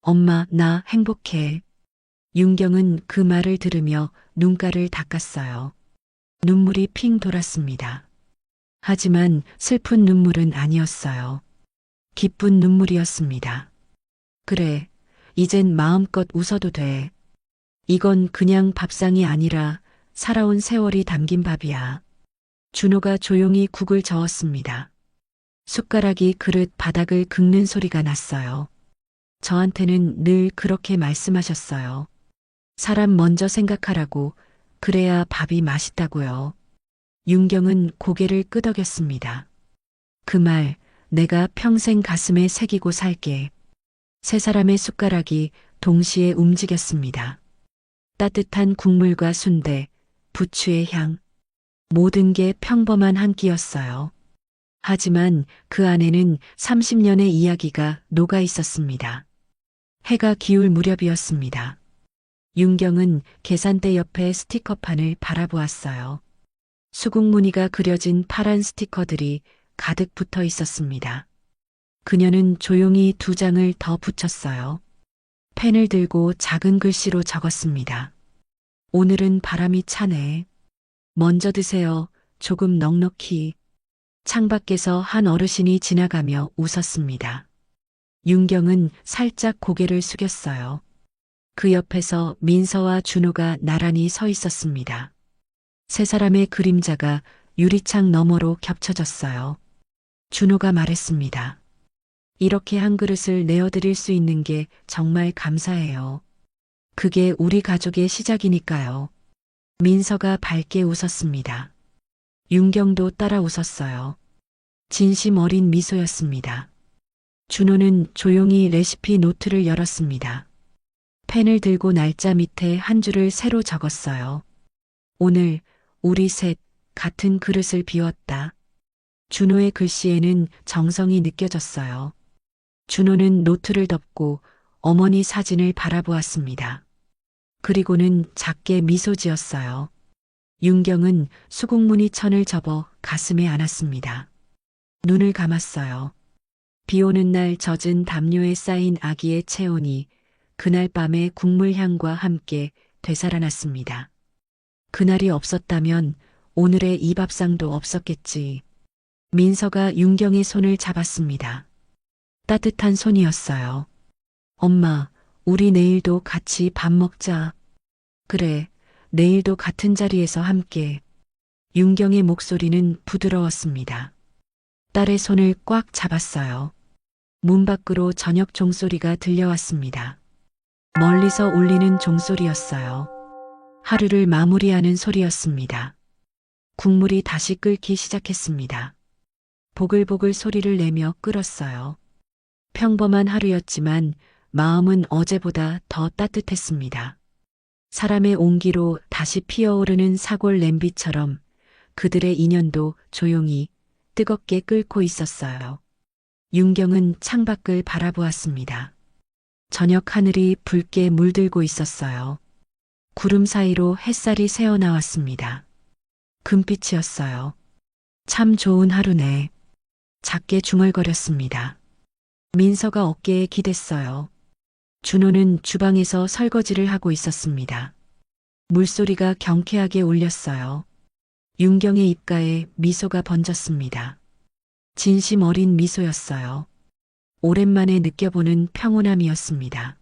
엄마, 나 행복해. 윤경은 그 말을 들으며 눈가를 닦았어요. 눈물이 핑 돌았습니다. 하지만 슬픈 눈물은 아니었어요. 기쁜 눈물이었습니다. 그래, 이젠 마음껏 웃어도 돼. 이건 그냥 밥상이 아니라 살아온 세월이 담긴 밥이야. 준호가 조용히 국을 저었습니다. 숟가락이 그릇 바닥을 긁는 소리가 났어요. 저한테는 늘 그렇게 말씀하셨어요. 사람 먼저 생각하라고, 그래야 밥이 맛있다고요. 윤경은 고개를 끄덕였습니다. 그 말, 내가 평생 가슴에 새기고 살게. 세 사람의 숟가락이 동시에 움직였습니다. 따뜻한 국물과 순대, 부추의 향, 모든 게 평범한 한 끼였어요. 하지만 그 안에는 30년의 이야기가 녹아 있었습니다. 해가 기울 무렵이었습니다. 윤경은 계산대 옆에 스티커판을 바라보았어요. 수국무늬가 그려진 파란 스티커들이 가득 붙어 있었습니다. 그녀는 조용히 2장을 더 붙였어요. 펜을 들고 작은 글씨로 적었습니다. 오늘은 바람이 차네. 먼저 드세요. 조금 넉넉히. 창밖에서 한 어르신이 지나가며 웃었습니다. 윤경은 살짝 고개를 숙였어요. 그 옆에서 민서와 준호가 나란히 서 있었습니다. 세 사람의 그림자가 유리창 너머로 겹쳐졌어요. 준호가 말했습니다. 이렇게 한 그릇을 내어드릴 수 있는 게 정말 감사해요. 그게 우리 가족의 시작이니까요. 민서가 밝게 웃었습니다. 윤경도 따라 웃었어요. 진심 어린 미소였습니다. 준호는 조용히 레시피 노트를 열었습니다. 펜을 들고 날짜 밑에 한 줄을 새로 적었어요. 오늘 우리 셋 같은 그릇을 비웠다. 준호의 글씨에는 정성이 느껴졌어요. 준호는 노트를 덮고 어머니 사진을 바라보았습니다. 그리고는 작게 미소 지었어요. 윤경은 수국무늬 천을 접어 가슴에 안았습니다. 눈을 감았어요. 비 오는 날 젖은 담요에 쌓인 아기의 체온이 그날 밤의 국물 향과 함께 되살아났습니다. 그날이 없었다면 오늘의 이 밥상도 없었겠지. 민서가 윤경의 손을 잡았습니다. 따뜻한 손이었어요. 엄마, 우리 내일도 같이 밥 먹자. 그래, 내일도 같은 자리에서 함께. 윤경의 목소리는 부드러웠습니다. 딸의 손을 꽉 잡았어요. 문 밖으로 저녁 종소리가 들려왔습니다. 멀리서 울리는 종소리였어요. 하루를 마무리하는 소리였습니다. 국물이 다시 끓기 시작했습니다. 보글보글 소리를 내며 끓었어요. 평범한 하루였지만 마음은 어제보다 더 따뜻했습니다. 사람의 온기로 다시 피어오르는 사골 냄비처럼 그들의 인연도 조용히 뜨겁게 끓고 있었어요. 윤경은 창밖을 바라보았습니다. 저녁 하늘이 붉게 물들고 있었어요. 구름 사이로 햇살이 새어나왔습니다. 금빛이었어요. 참 좋은 하루네. 작게 중얼거렸습니다. 민서가 어깨에 기댔어요. 준호는 주방에서 설거지를 하고 있었습니다. 물소리가 경쾌하게 울렸어요. 윤경의 입가에 미소가 번졌습니다. 진심 어린 미소였어요. 오랜만에 느껴보는 평온함이었습니다.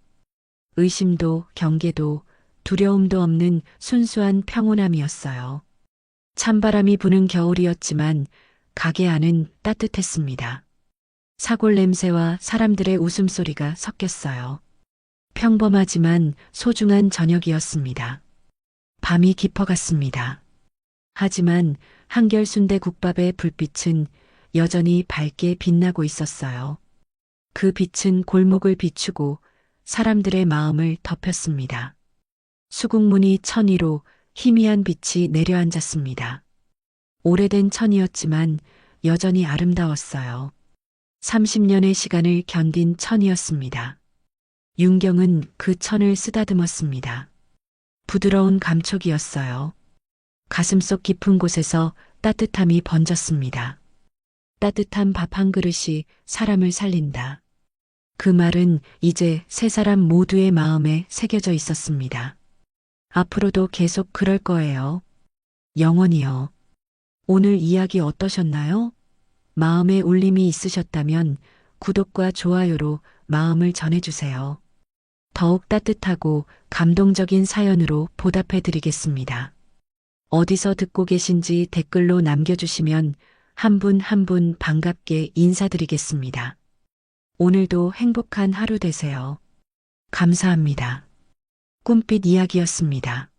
의심도 경계도 두려움도 없는 순수한 평온함이었어요. 찬바람이 부는 겨울이었지만 가게 안은 따뜻했습니다. 사골 냄새와 사람들의 웃음소리가 섞였어요. 평범하지만 소중한 저녁이었습니다. 밤이 깊어갔습니다. 하지만 한결 순대국밥의 불빛은 여전히 밝게 빛나고 있었어요. 그 빛은 골목을 비추고 사람들의 마음을 덮였습니다. 수국무늬 천 위로 희미한 빛이 내려앉았습니다. 오래된 천이었지만 여전히 아름다웠어요. 30년의 시간을 견딘 천이었습니다. 윤경은 그 천을 쓰다듬었습니다. 부드러운 감촉이었어요. 가슴속 깊은 곳에서 따뜻함이 번졌습니다. 따뜻한 밥 한 그릇이 사람을 살린다. 그 말은 이제 세 사람 모두의 마음에 새겨져 있었습니다. 앞으로도 계속 그럴 거예요. 영원히요. 오늘 이야기 어떠셨나요? 마음에 울림이 있으셨다면 구독과 좋아요로 마음을 전해주세요. 더욱 따뜻하고 감동적인 사연으로 보답해 드리겠습니다. 어디서 듣고 계신지 댓글로 남겨주시면 한 분 한 분 반갑게 인사드리겠습니다. 오늘도 행복한 하루 되세요. 감사합니다. 꿈빛 이야기였습니다.